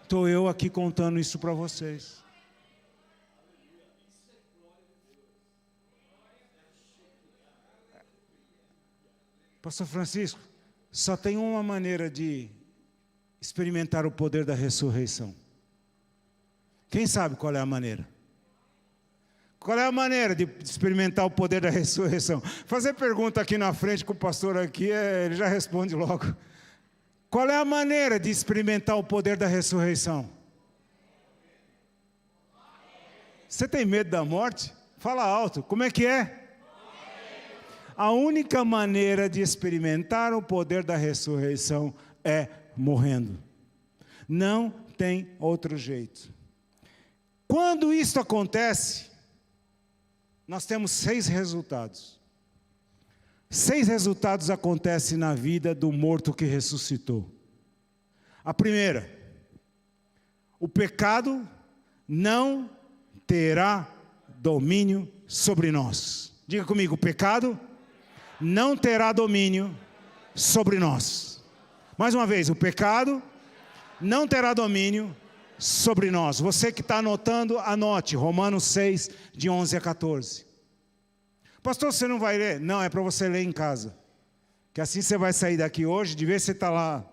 Estou eu aqui contando isso para vocês. Pastor Francisco, só tem uma maneira de experimentar o poder da ressurreição. Quem sabe qual é a maneira? Qual é a maneira de experimentar o poder da ressurreição? Fazer pergunta aqui na frente com o pastor aqui, ele já responde logo. Qual é a maneira de experimentar o poder da ressurreição? Você tem medo da morte? Fala alto, como é que é? A única maneira de experimentar o poder da ressurreição é morrendo. Não tem outro jeito. Quando isso acontece, nós temos 6 resultados. 6 resultados acontecem na vida do morto que ressuscitou. A primeira, o pecado não terá domínio sobre nós. Diga comigo, o pecado não terá domínio sobre nós. Mais uma vez, o pecado não terá domínio sobre nós. Você que está anotando, anote, Romanos 6, de 11 a 14. Pastor, você não vai ler? Não, é para você ler em casa. Que assim você vai sair daqui hoje, de vez você está lá,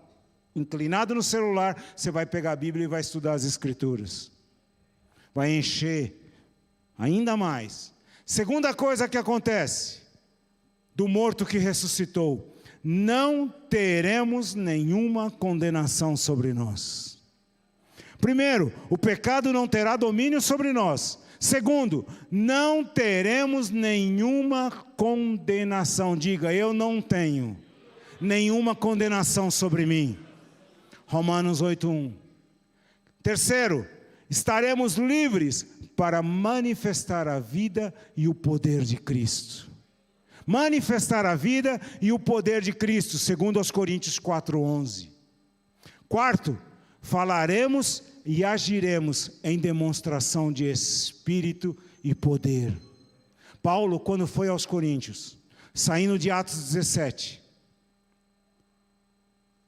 inclinado no celular, você vai pegar a Bíblia e vai estudar as Escrituras. Vai encher ainda mais. Segunda coisa que acontece, do morto que ressuscitou, não teremos nenhuma condenação sobre nós. Primeiro, o pecado não terá domínio sobre nós. Segundo, não teremos nenhuma condenação. Diga, eu não tenho nenhuma condenação sobre mim. Romanos 8:1. Terceiro, estaremos livres para manifestar a vida e o poder de Cristo. Manifestar a vida e o poder de Cristo, segundo aos Coríntios 4:11. Quarto, falaremos e agiremos em demonstração de espírito e poder. Paulo, quando foi aos Coríntios, saindo de Atos 17,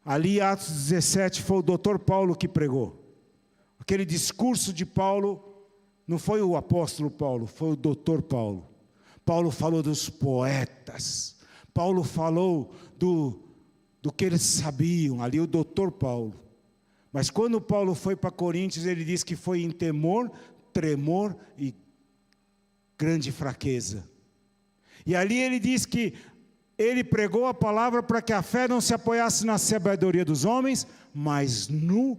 ali Atos 17 foi o doutor Paulo que pregou. Aquele discurso de Paulo, não foi o apóstolo Paulo, foi o doutor Paulo. Paulo falou dos poetas, Paulo falou do que eles sabiam, ali o doutor Paulo. Mas quando Paulo foi para Coríntios, ele disse que foi em temor, tremor e grande fraqueza. E ali ele diz que ele pregou a palavra para que a fé não se apoiasse na sabedoria dos homens, mas no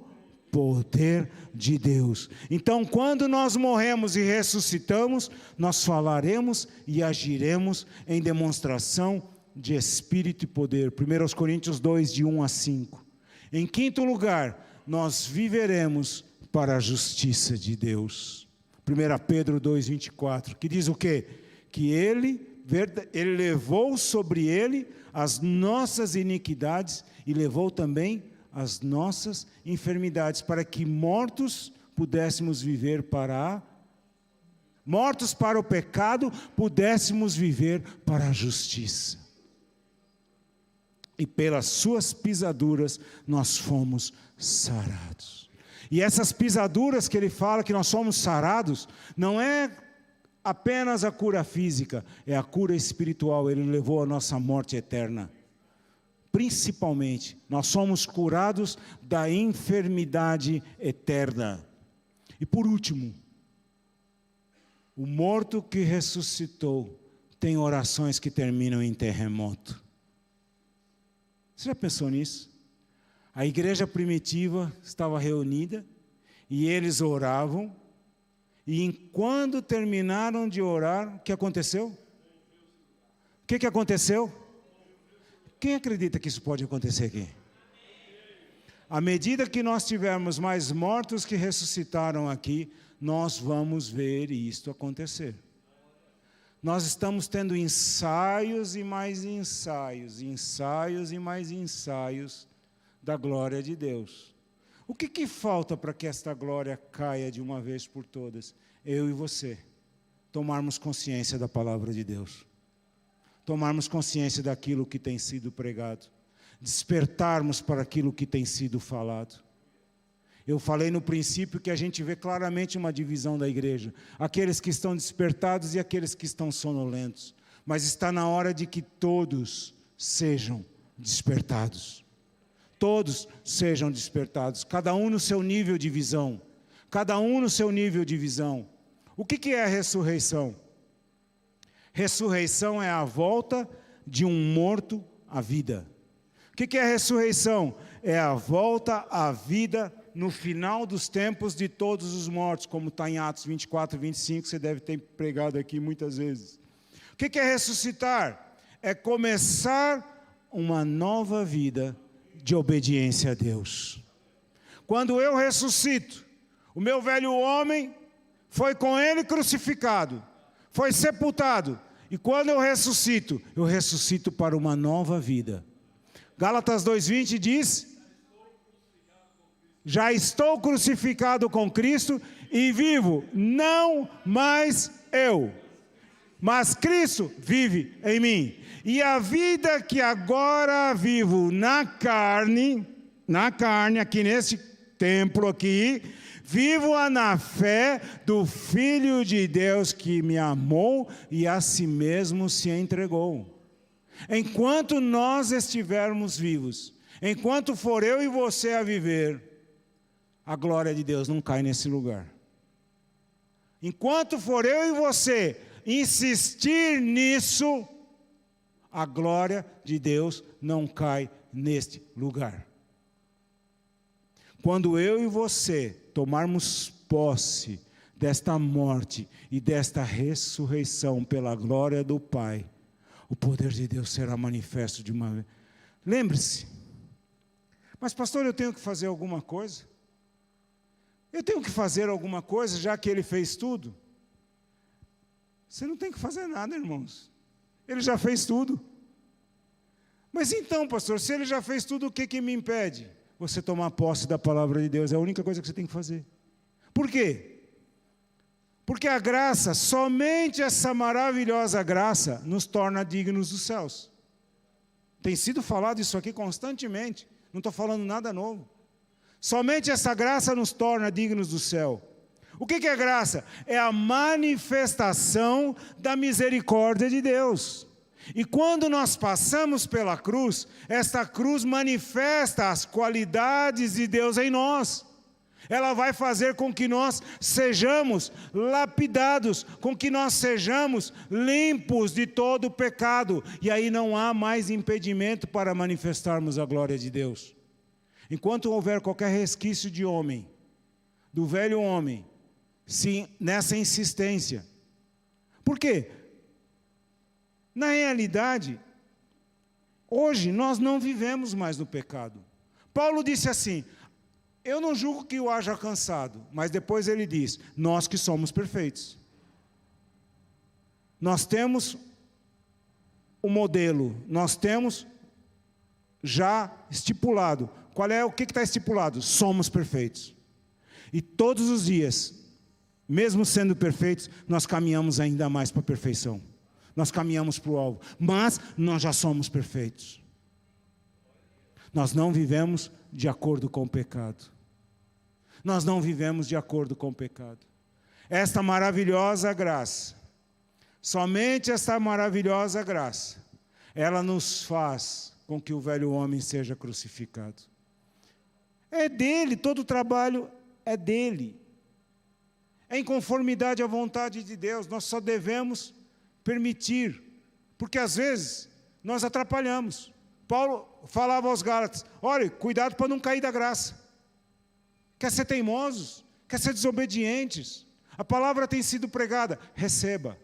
poder de Deus. Então, quando nós morremos e ressuscitamos, nós falaremos e agiremos em demonstração de espírito e poder. 1 Coríntios 2, de 1 a 5. Em quinto lugar, nós viveremos para a justiça de Deus. 1 Pedro 2, 24, que diz o quê? Que ele levou sobre ele as nossas iniquidades e levou também as nossas enfermidades, para que mortos pudéssemos viver mortos para o pecado, pudéssemos viver para a justiça. E pelas suas pisaduras nós fomos sarados. E essas pisaduras que ele fala que nós somos sarados, não é apenas a cura física, é a cura espiritual. Ele levou a nossa morte eterna. Principalmente, nós somos curados da enfermidade eterna. E por último, o morto que ressuscitou tem orações que terminam em terremoto. Você já pensou nisso? A igreja primitiva estava reunida e eles oravam, e enquanto terminaram de orar, o que aconteceu? O que aconteceu? Quem acredita que isso pode acontecer aqui? À medida que nós tivermos mais mortos que ressuscitaram aqui, nós vamos ver isto acontecer. Nós estamos tendo ensaios e mais ensaios, ensaios e mais ensaios da glória de Deus. O que falta para que esta glória caia de uma vez por todas? Eu e você tomarmos consciência da palavra de Deus. Tomarmos consciência daquilo que tem sido pregado, despertarmos para aquilo que tem sido falado. Eu falei no princípio que a gente vê claramente uma divisão da igreja. Aqueles que estão despertados e aqueles que estão sonolentos. Mas está na hora de que todos sejam despertados. Todos sejam despertados. Cada um no seu nível de visão. Cada um no seu nível de visão. O que é a ressurreição? Ressurreição é a volta de um morto à vida. O que é a ressurreição? É a volta à vida no final dos tempos de todos os mortos, como está em Atos 24 e 25, você deve ter pregado aqui muitas vezes. O que é ressuscitar? É começar uma nova vida de obediência a Deus. Quando eu ressuscito, o meu velho homem foi com ele crucificado, foi sepultado, e quando eu ressuscito para uma nova vida. Gálatas 2:20 diz: já estou crucificado com Cristo e vivo, não mais eu, mas Cristo vive em mim. E a vida que agora vivo na carne, aqui nesse templo aqui, vivo-a na fé do Filho de Deus que me amou e a si mesmo se entregou. Enquanto nós estivermos vivos, enquanto for eu e você a viver, a glória de Deus não cai nesse lugar. Enquanto for eu e você insistir nisso, a glória de Deus não cai neste lugar. Quando eu e você tomarmos posse desta morte e desta ressurreição pela glória do Pai, o poder de Deus será manifesto de uma vez. Lembre-se, mas pastor, eu tenho que fazer alguma coisa? Eu tenho que fazer alguma coisa, já que Ele fez tudo? Você não tem que fazer nada, irmãos. Ele já fez tudo. Mas então, pastor, se Ele já fez tudo, o que me impede? Você tomar posse da palavra de Deus, é a única coisa que você tem que fazer. Por quê? Porque a graça, somente essa maravilhosa graça, nos torna dignos dos céus. Tem sido falado isso aqui constantemente, não estou falando nada novo. Somente essa graça nos torna dignos do céu. O que é graça? É a manifestação da misericórdia de Deus. E quando nós passamos pela cruz, esta cruz manifesta as qualidades de Deus em nós. Ela vai fazer com que nós sejamos lapidados, com que nós sejamos limpos de todo o pecado. E aí não há mais impedimento para manifestarmos a glória de Deus. Enquanto houver qualquer resquício de homem, do velho homem, sim, nessa insistência. Por quê? Na realidade, hoje nós não vivemos mais no pecado. Paulo disse assim: eu não julgo que o haja cansado, mas depois ele diz: nós que somos perfeitos. Nós temos o modelo, nós temos já estipulado. O que está estipulado? Somos perfeitos. E todos os dias, mesmo sendo perfeitos, nós caminhamos ainda mais para a perfeição. Nós caminhamos para o alvo, mas nós já somos perfeitos. Nós não vivemos de acordo com o pecado. Nós não vivemos de acordo com o pecado. Esta maravilhosa graça, somente esta maravilhosa graça, ela nos faz com que o velho homem seja crucificado. É dele, todo o trabalho é dele. É em conformidade à vontade de Deus, nós só devemos permitir, porque às vezes nós atrapalhamos. Paulo falava aos Gálatas: olha, cuidado para não cair da graça. Quer ser teimosos, quer ser desobedientes. A palavra tem sido pregada, receba.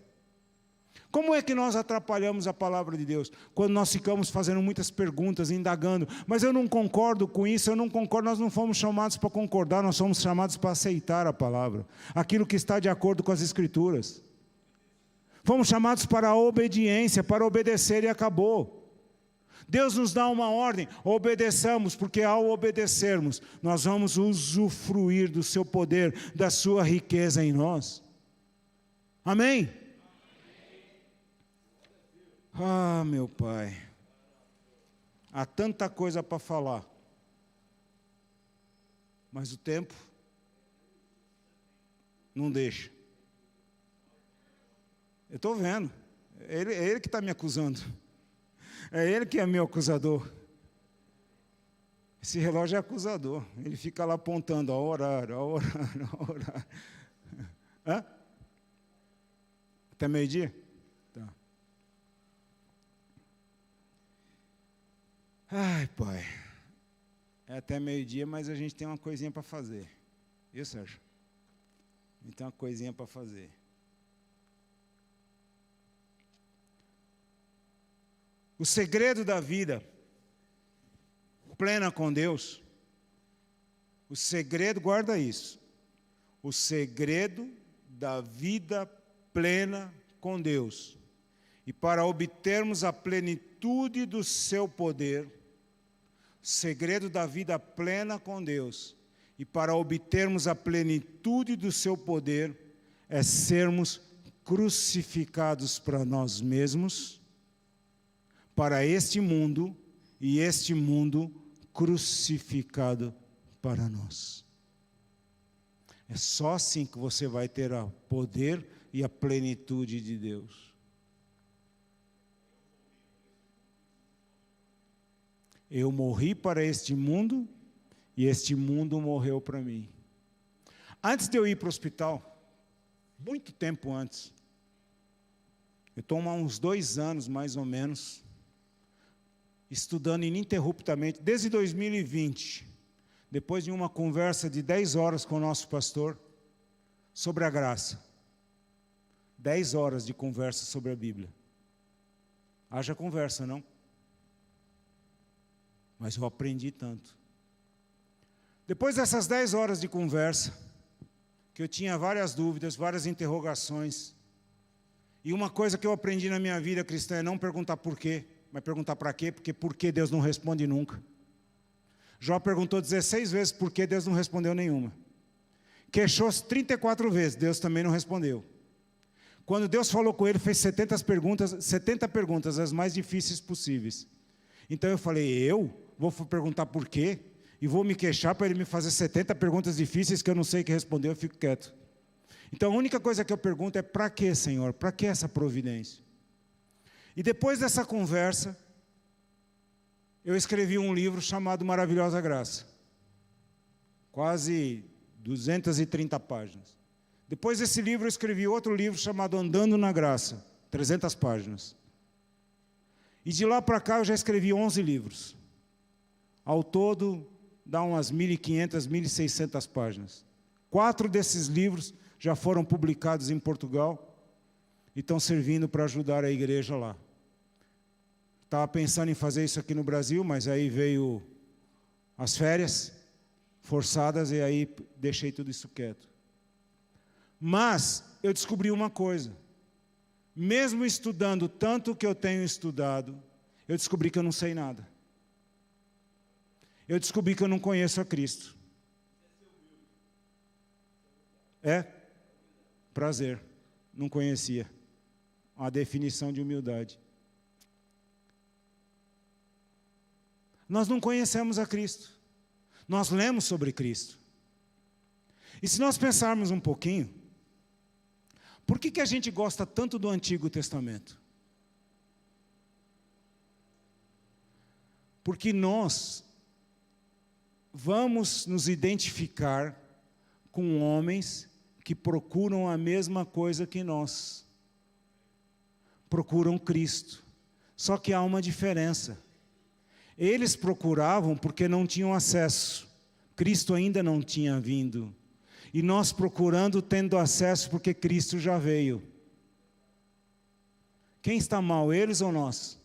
Como é que nós atrapalhamos a palavra de Deus? Quando nós ficamos fazendo muitas perguntas, indagando, mas eu não concordo com isso, eu não concordo. Nós não fomos chamados para concordar, nós somos chamados para aceitar a palavra, aquilo que está de acordo com as Escrituras. Fomos chamados para a obediência, para obedecer e acabou. Deus nos dá uma ordem, obedeçamos, porque ao obedecermos, nós vamos usufruir do seu poder, da sua riqueza em nós. Amém? Ah, meu Pai, há tanta coisa para falar, Mas o tempo não deixa. Eu estou vendo. É ele que está me acusando. É ele que é meu acusador. Esse relógio é acusador. Ele fica lá apontando a horário, a horário, a horário. Hã? Até meio-dia? Tá. Ai, pai. É até meio-dia, mas a gente tem uma coisinha para fazer. Viu, Sérgio? A gente tem uma coisinha para fazer. O segredo da vida plena com Deus, o segredo, guarda isso, o segredo da vida plena com Deus, e para obtermos a plenitude do seu poder, o segredo da vida plena com Deus, e para obtermos a plenitude do seu poder, é sermos crucificados para nós mesmos, para este mundo, e este mundo crucificado para nós. É só assim que você vai ter o poder e a plenitude de Deus. Eu morri para este mundo, e este mundo morreu para mim. Antes de eu ir para o hospital, muito tempo antes, eu estou há uns 2 anos, mais ou menos, estudando ininterruptamente, desde 2020, depois de uma conversa de 10 horas com o nosso pastor, sobre a graça. 10 horas de conversa sobre a Bíblia. Haja conversa, não? Mas eu aprendi tanto. Depois dessas 10 horas de conversa, que eu tinha várias dúvidas, várias interrogações, e uma coisa que eu aprendi na minha vida cristã é não perguntar por quê, mas perguntar para quê, porque por que Deus não responde nunca. Jó perguntou 16 vezes por que Deus não respondeu nenhuma. Queixou-se 34 vezes, Deus também não respondeu. Quando Deus falou com ele, fez 70 perguntas, as mais difíceis possíveis. Então eu falei, eu vou perguntar por quê, e vou me queixar para ele me fazer 70 perguntas difíceis que eu não sei o que responder, eu fico quieto. Então a única coisa que eu pergunto é, para quê, Senhor? Para que essa providência? E depois dessa conversa, eu escrevi um livro chamado Maravilhosa Graça. Quase 230 páginas. Depois desse livro, eu escrevi outro livro chamado Andando na Graça, 300 páginas. E de lá para cá, eu já escrevi 11 livros. Ao todo, dá umas 1.500, 1.600 páginas. 4 desses livros já foram publicados em Portugal e estão servindo para ajudar a igreja lá. Estava pensando em fazer isso aqui no Brasil, mas aí veio as férias forçadas e aí deixei tudo isso quieto. Mas eu descobri uma coisa. Mesmo estudando tanto que eu tenho estudado, eu descobri que eu não sei nada. Eu descobri que eu não conheço a Cristo. É? Prazer. Não conhecia. A definição de humildade. Nós não conhecemos a Cristo. Nós lemos sobre Cristo. E se nós pensarmos um pouquinho, por que a gente gosta tanto do Antigo Testamento? Porque nós vamos nos identificar com homens que procuram a mesma coisa que nós. Procuram Cristo. Só que há uma diferença. Eles procuravam porque não tinham acesso. Cristo ainda não tinha vindo. E nós procurando, tendo acesso, porque Cristo já veio. Quem está mal, eles ou nós?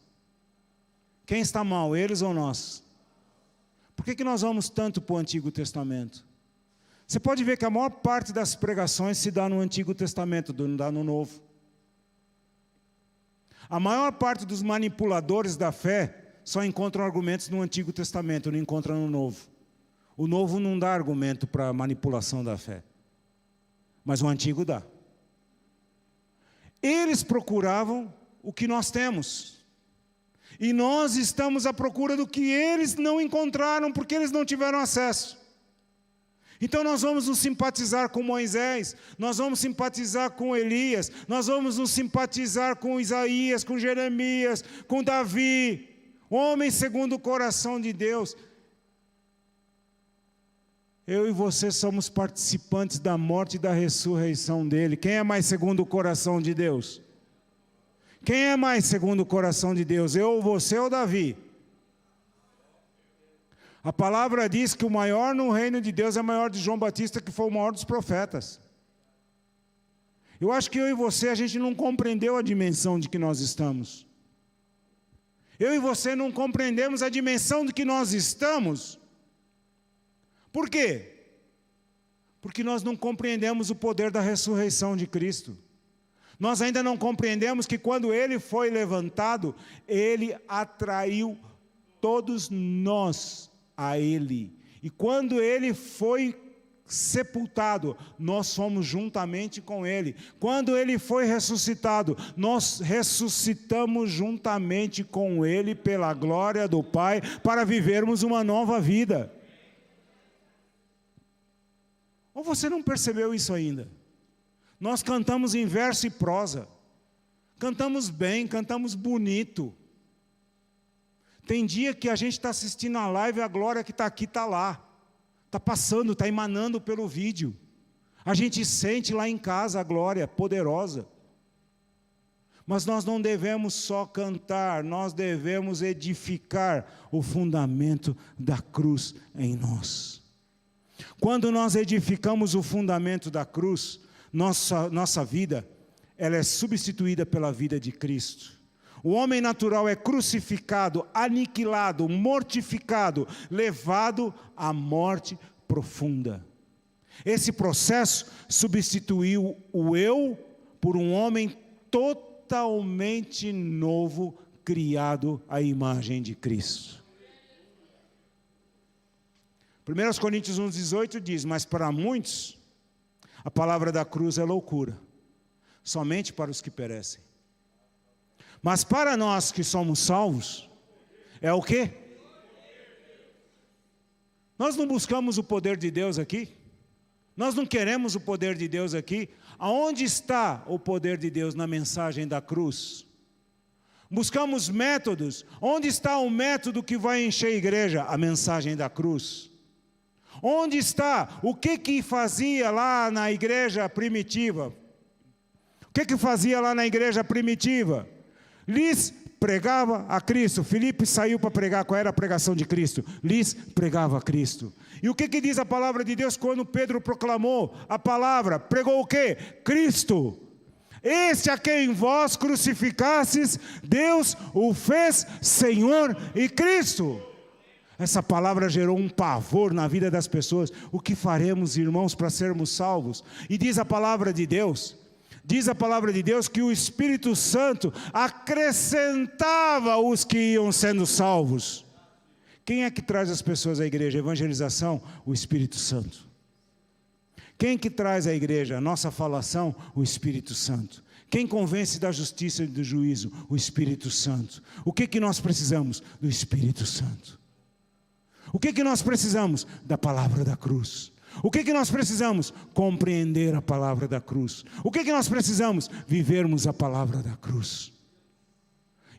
Quem está mal, eles ou nós? Por que nós vamos tanto para o Antigo Testamento? Você pode ver que a maior parte das pregações se dá no Antigo Testamento, não dá no Novo. A maior parte dos manipuladores da fé só encontram argumentos no Antigo Testamento, não encontram no Novo. O Novo não dá argumento para a manipulação da fé. Mas o Antigo dá. Eles procuravam o que nós temos. E nós estamos à procura do que eles não encontraram, porque eles não tiveram acesso. Então nós vamos nos simpatizar com Moisés, nós vamos simpatizar com Elias, nós vamos nos simpatizar com Isaías, com Jeremias, com Davi, homens segundo o coração de Deus. Eu e você somos participantes da morte e da ressurreição dele. Quem é mais segundo o coração de Deus? Quem é mais segundo o coração de Deus? Eu, você ou Davi? A palavra diz que o maior no reino de Deus é maior de João Batista, que foi o maior dos profetas. Eu acho que eu e você, a gente não compreendeu a dimensão de que nós estamos. Eu e você não compreendemos a dimensão de que nós estamos. Por quê? Porque nós não compreendemos o poder da ressurreição de Cristo. Nós ainda não compreendemos que quando Ele foi levantado, Ele atraiu todos nós a Ele. E quando Ele foi sepultado, nós fomos juntamente com Ele. Quando Ele foi ressuscitado, nós ressuscitamos juntamente com Ele pela glória do Pai, para vivermos uma nova vida. Ou você não percebeu isso ainda? Nós cantamos em verso e prosa, cantamos bem, cantamos bonito. Tem dia que a gente está assistindo a live e a glória que está aqui está lá. Está passando, está emanando pelo vídeo. A gente sente lá em casa a glória poderosa. Mas nós não devemos só cantar, nós devemos edificar o fundamento da cruz em nós. Quando nós edificamos o fundamento da cruz, nossa vida, ela é substituída pela vida de Cristo. O homem natural é crucificado, aniquilado, mortificado, levado à morte profunda. Esse processo substituiu o eu por um homem totalmente novo, criado à imagem de Cristo. 1 Coríntios 1,18 diz: mas para muitos, a palavra da cruz é loucura, somente para os que perecem. Mas para nós que somos salvos, é o quê? Nós não buscamos o poder de Deus aqui? Nós não queremos o poder de Deus aqui? Aonde está o poder de Deus na mensagem da cruz? Buscamos métodos. Onde está o método que vai encher a igreja? A mensagem da cruz. Onde está? O que fazia lá na igreja primitiva? O que fazia lá na igreja primitiva? Lhes pregava a Cristo. Filipe saiu para pregar. Qual era a pregação de Cristo? Lhes pregava a Cristo. E o que diz a palavra de Deus quando Pedro proclamou a palavra? Pregou o quê? Cristo. Este a quem vós crucificastes, Deus o fez Senhor e Cristo. Essa palavra gerou um pavor na vida das pessoas. O que faremos, irmãos, para sermos salvos? E diz a palavra de Deus que o Espírito Santo acrescentava os que iam sendo salvos. Quem é que traz as pessoas à igreja? Evangelização? O Espírito Santo. Quem que traz à igreja? A nossa falação? O Espírito Santo. Quem convence da justiça e do juízo? O Espírito Santo. O que nós precisamos? Do Espírito Santo. O que nós precisamos? Da palavra da cruz. O que nós precisamos? Compreender a palavra da cruz. O que nós precisamos? Vivermos a palavra da cruz.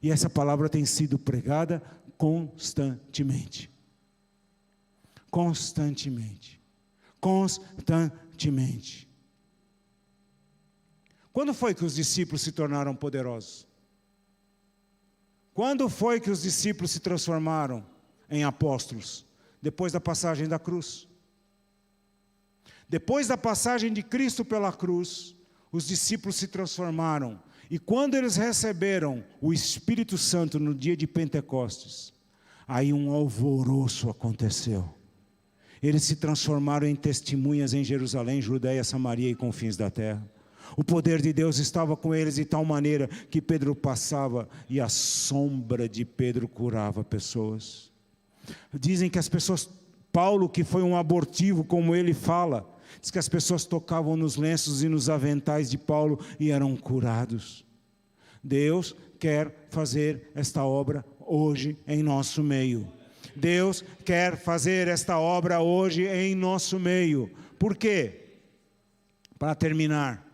E essa palavra tem sido pregada constantemente. Constantemente. Constantemente. Quando foi que os discípulos se tornaram poderosos? Quando foi que os discípulos se transformaram em apóstolos? Depois da passagem da cruz. Depois da passagem de Cristo pela cruz, os discípulos se transformaram. E quando eles receberam o Espírito Santo no dia de Pentecostes, aí um alvoroço aconteceu. Eles se transformaram em testemunhas em Jerusalém, Judeia, Samaria e confins da terra. O poder de Deus estava com eles de tal maneira que Pedro passava e a sombra de Pedro curava pessoas. Dizem que as pessoas, Paulo, que foi um abortivo, como ele fala, diz que as pessoas tocavam nos lenços e nos aventais de Paulo e eram curados. Deus quer fazer esta obra hoje em nosso meio. Deus quer fazer esta obra hoje em nosso meio. Por quê? Para terminar,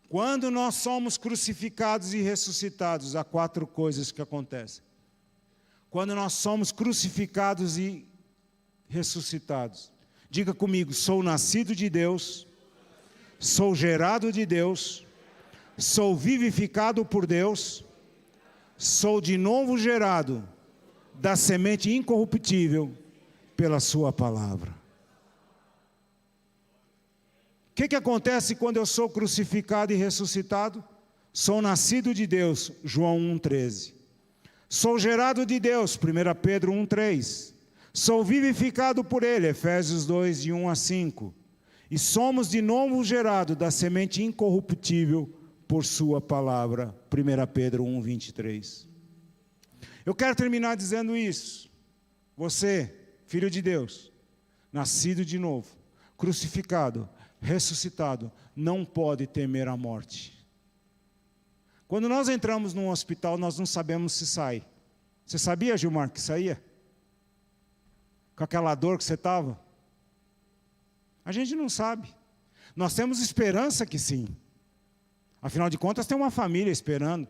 quando nós somos crucificados e ressuscitados, há 4 coisas que acontecem. Quando nós somos crucificados e ressuscitados, diga comigo: sou nascido de Deus, sou gerado de Deus, sou vivificado por Deus, sou de novo gerado da semente incorruptível pela sua palavra. O que acontece quando eu sou crucificado e ressuscitado? Sou nascido de Deus, João 1,13. Sou gerado de Deus, 1 Pedro 1,3. Sou vivificado por Ele, Efésios 2, de 1 a 5. E somos de novo gerados da semente incorruptível por sua palavra, 1 Pedro 1,23. Eu quero terminar dizendo isso. Você, filho de Deus, nascido de novo, crucificado, ressuscitado, não pode temer a morte. Quando nós entramos num hospital, nós não sabemos se sai. Você sabia, Gilmar, que saía? Com aquela dor que você estava? A gente não sabe. Nós temos esperança que sim. Afinal de contas, tem uma família esperando.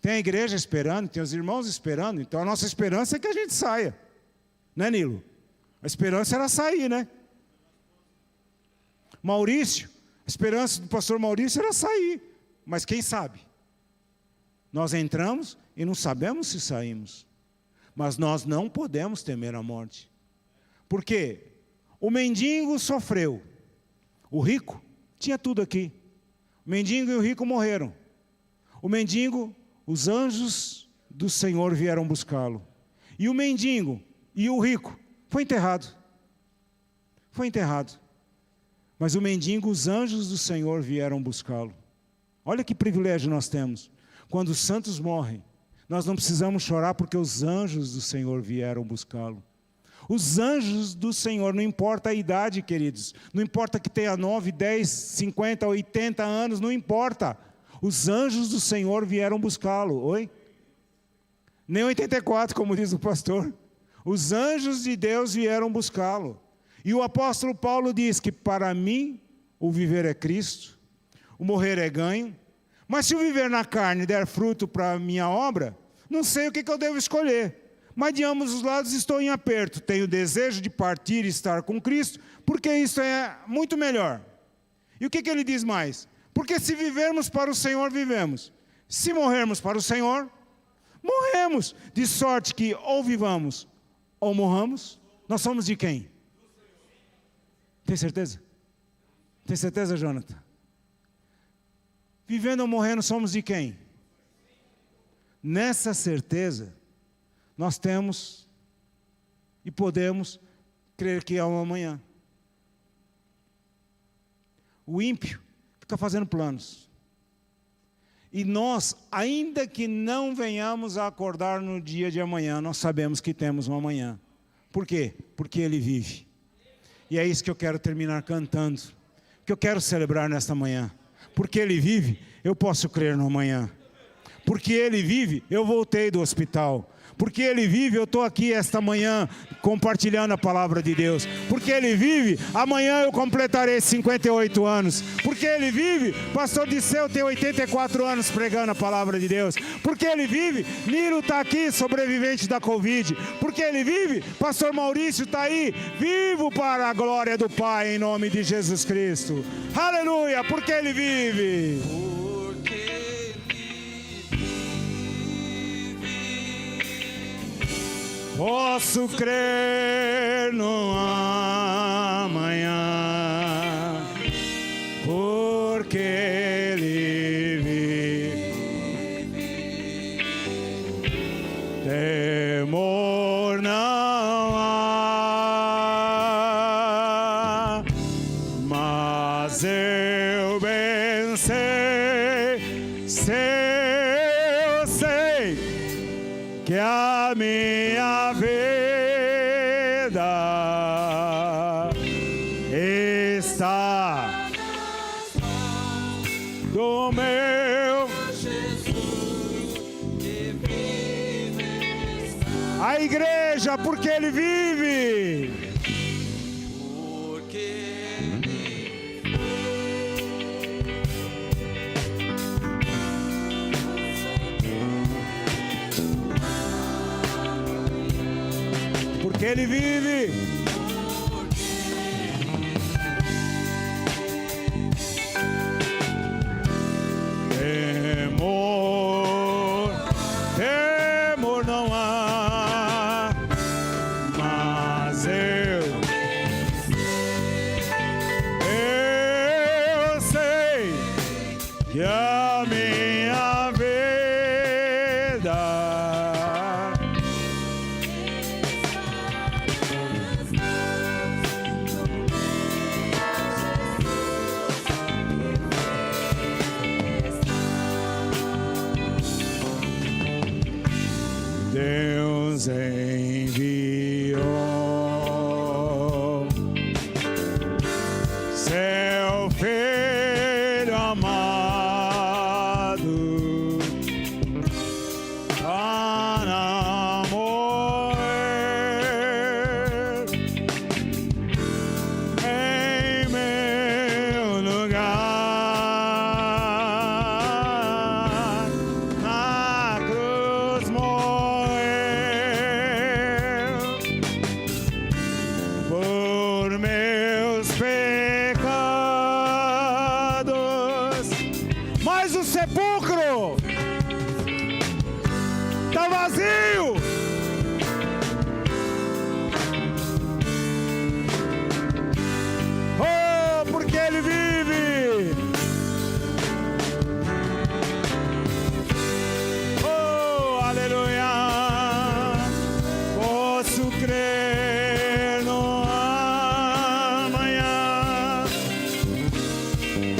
Tem a igreja esperando, tem os irmãos esperando. Então a nossa esperança é que a gente saia. Né, Nilo? A esperança era sair, né? Maurício, a esperança do pastor Maurício era sair. Mas quem sabe? Nós entramos e não sabemos se saímos. Mas nós não podemos temer a morte. Por quê? O mendigo sofreu. O rico tinha tudo aqui. O mendigo e o rico morreram. O mendigo, os anjos do Senhor vieram buscá-lo. E o mendigo e o rico foi enterrado. Foi enterrado. Mas o mendigo, os anjos do Senhor vieram buscá-lo. Olha que privilégio nós temos. Quando os santos morrem, nós não precisamos chorar porque os anjos do Senhor vieram buscá-lo. Os anjos do Senhor, não importa a idade, queridos, não importa que tenha 9, 10, 50, 80 anos, não importa. Os anjos do Senhor vieram buscá-lo. Oi? Nem 84, como diz o pastor. Os anjos de Deus vieram buscá-lo. E o apóstolo Paulo diz que para mim o viver é Cristo, o morrer é ganho. Mas se o viver na carne der fruto para a minha obra, não sei o que eu devo escolher. Mas de ambos os lados estou em aperto. Tenho desejo de partir e estar com Cristo, porque isso é muito melhor. E o que ele diz mais? Porque se vivermos para o Senhor, vivemos. Se morrermos para o Senhor, morremos. De sorte que ou vivamos ou morramos, nós somos de quem? Tem certeza? Tem certeza, Jonathan? Vivendo ou morrendo, somos de quem? Nessa certeza, nós temos e podemos crer que há um amanhã. O ímpio fica fazendo planos. E nós, ainda que não venhamos a acordar no dia de amanhã, nós sabemos que temos um amanhã. Por quê? Porque ele vive. E é isso que eu quero terminar cantando, que eu quero celebrar nesta manhã. Porque ele vive, eu posso crer no amanhã. Porque ele vive, eu voltei do hospital. Porque ele vive, eu estou aqui esta manhã compartilhando a palavra de Deus. Porque ele vive, amanhã eu completarei 58 anos. Porque ele vive, pastor Disseu tem 84 anos pregando a palavra de Deus. Porque ele vive, Nilo está aqui, sobrevivente da Covid. Porque ele vive, pastor Maurício está aí, vivo para a glória do Pai, em nome de Jesus Cristo. Aleluia, porque ele vive. Posso crer no amanhã, porque ele vive. Temor não há, mas eu bem sei, eu sei que a minha vida está do meu Jesus que vive. A igreja, porque Ele vive. Porque Ele vive. Temor não há, mas eu sei que a minha vida Deus enviou seu Filho amado para morrer em meu lugar, na cruz por meus pecados, mas o sepulcro está vazio. Oh, porque Ele vive. Oh, aleluia. Posso crer no amanhã,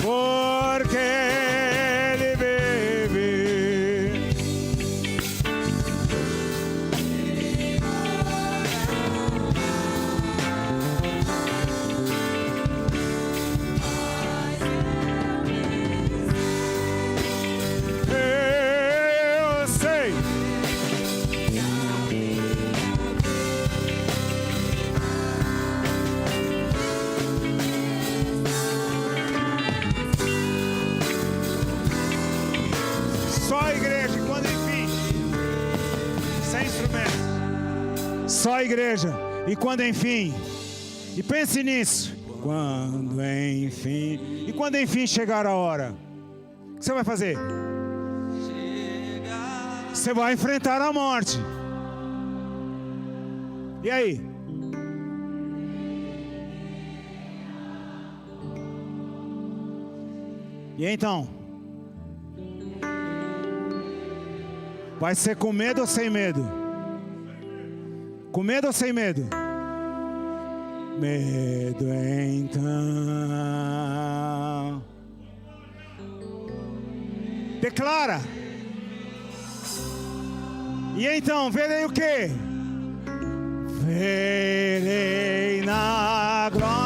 porque Ele vive. Eu sei. Só a igreja, quando enfim, sem instrumentos. Só a igreja, e quando enfim, e pense nisso, quando enfim, e quando enfim chegar a hora, o que você vai fazer? Você vai enfrentar a morte. E aí? E então? Vai ser com medo ou sem medo? Com medo ou sem medo? Medo então. Declara. E então, verei o quê? Verei na glória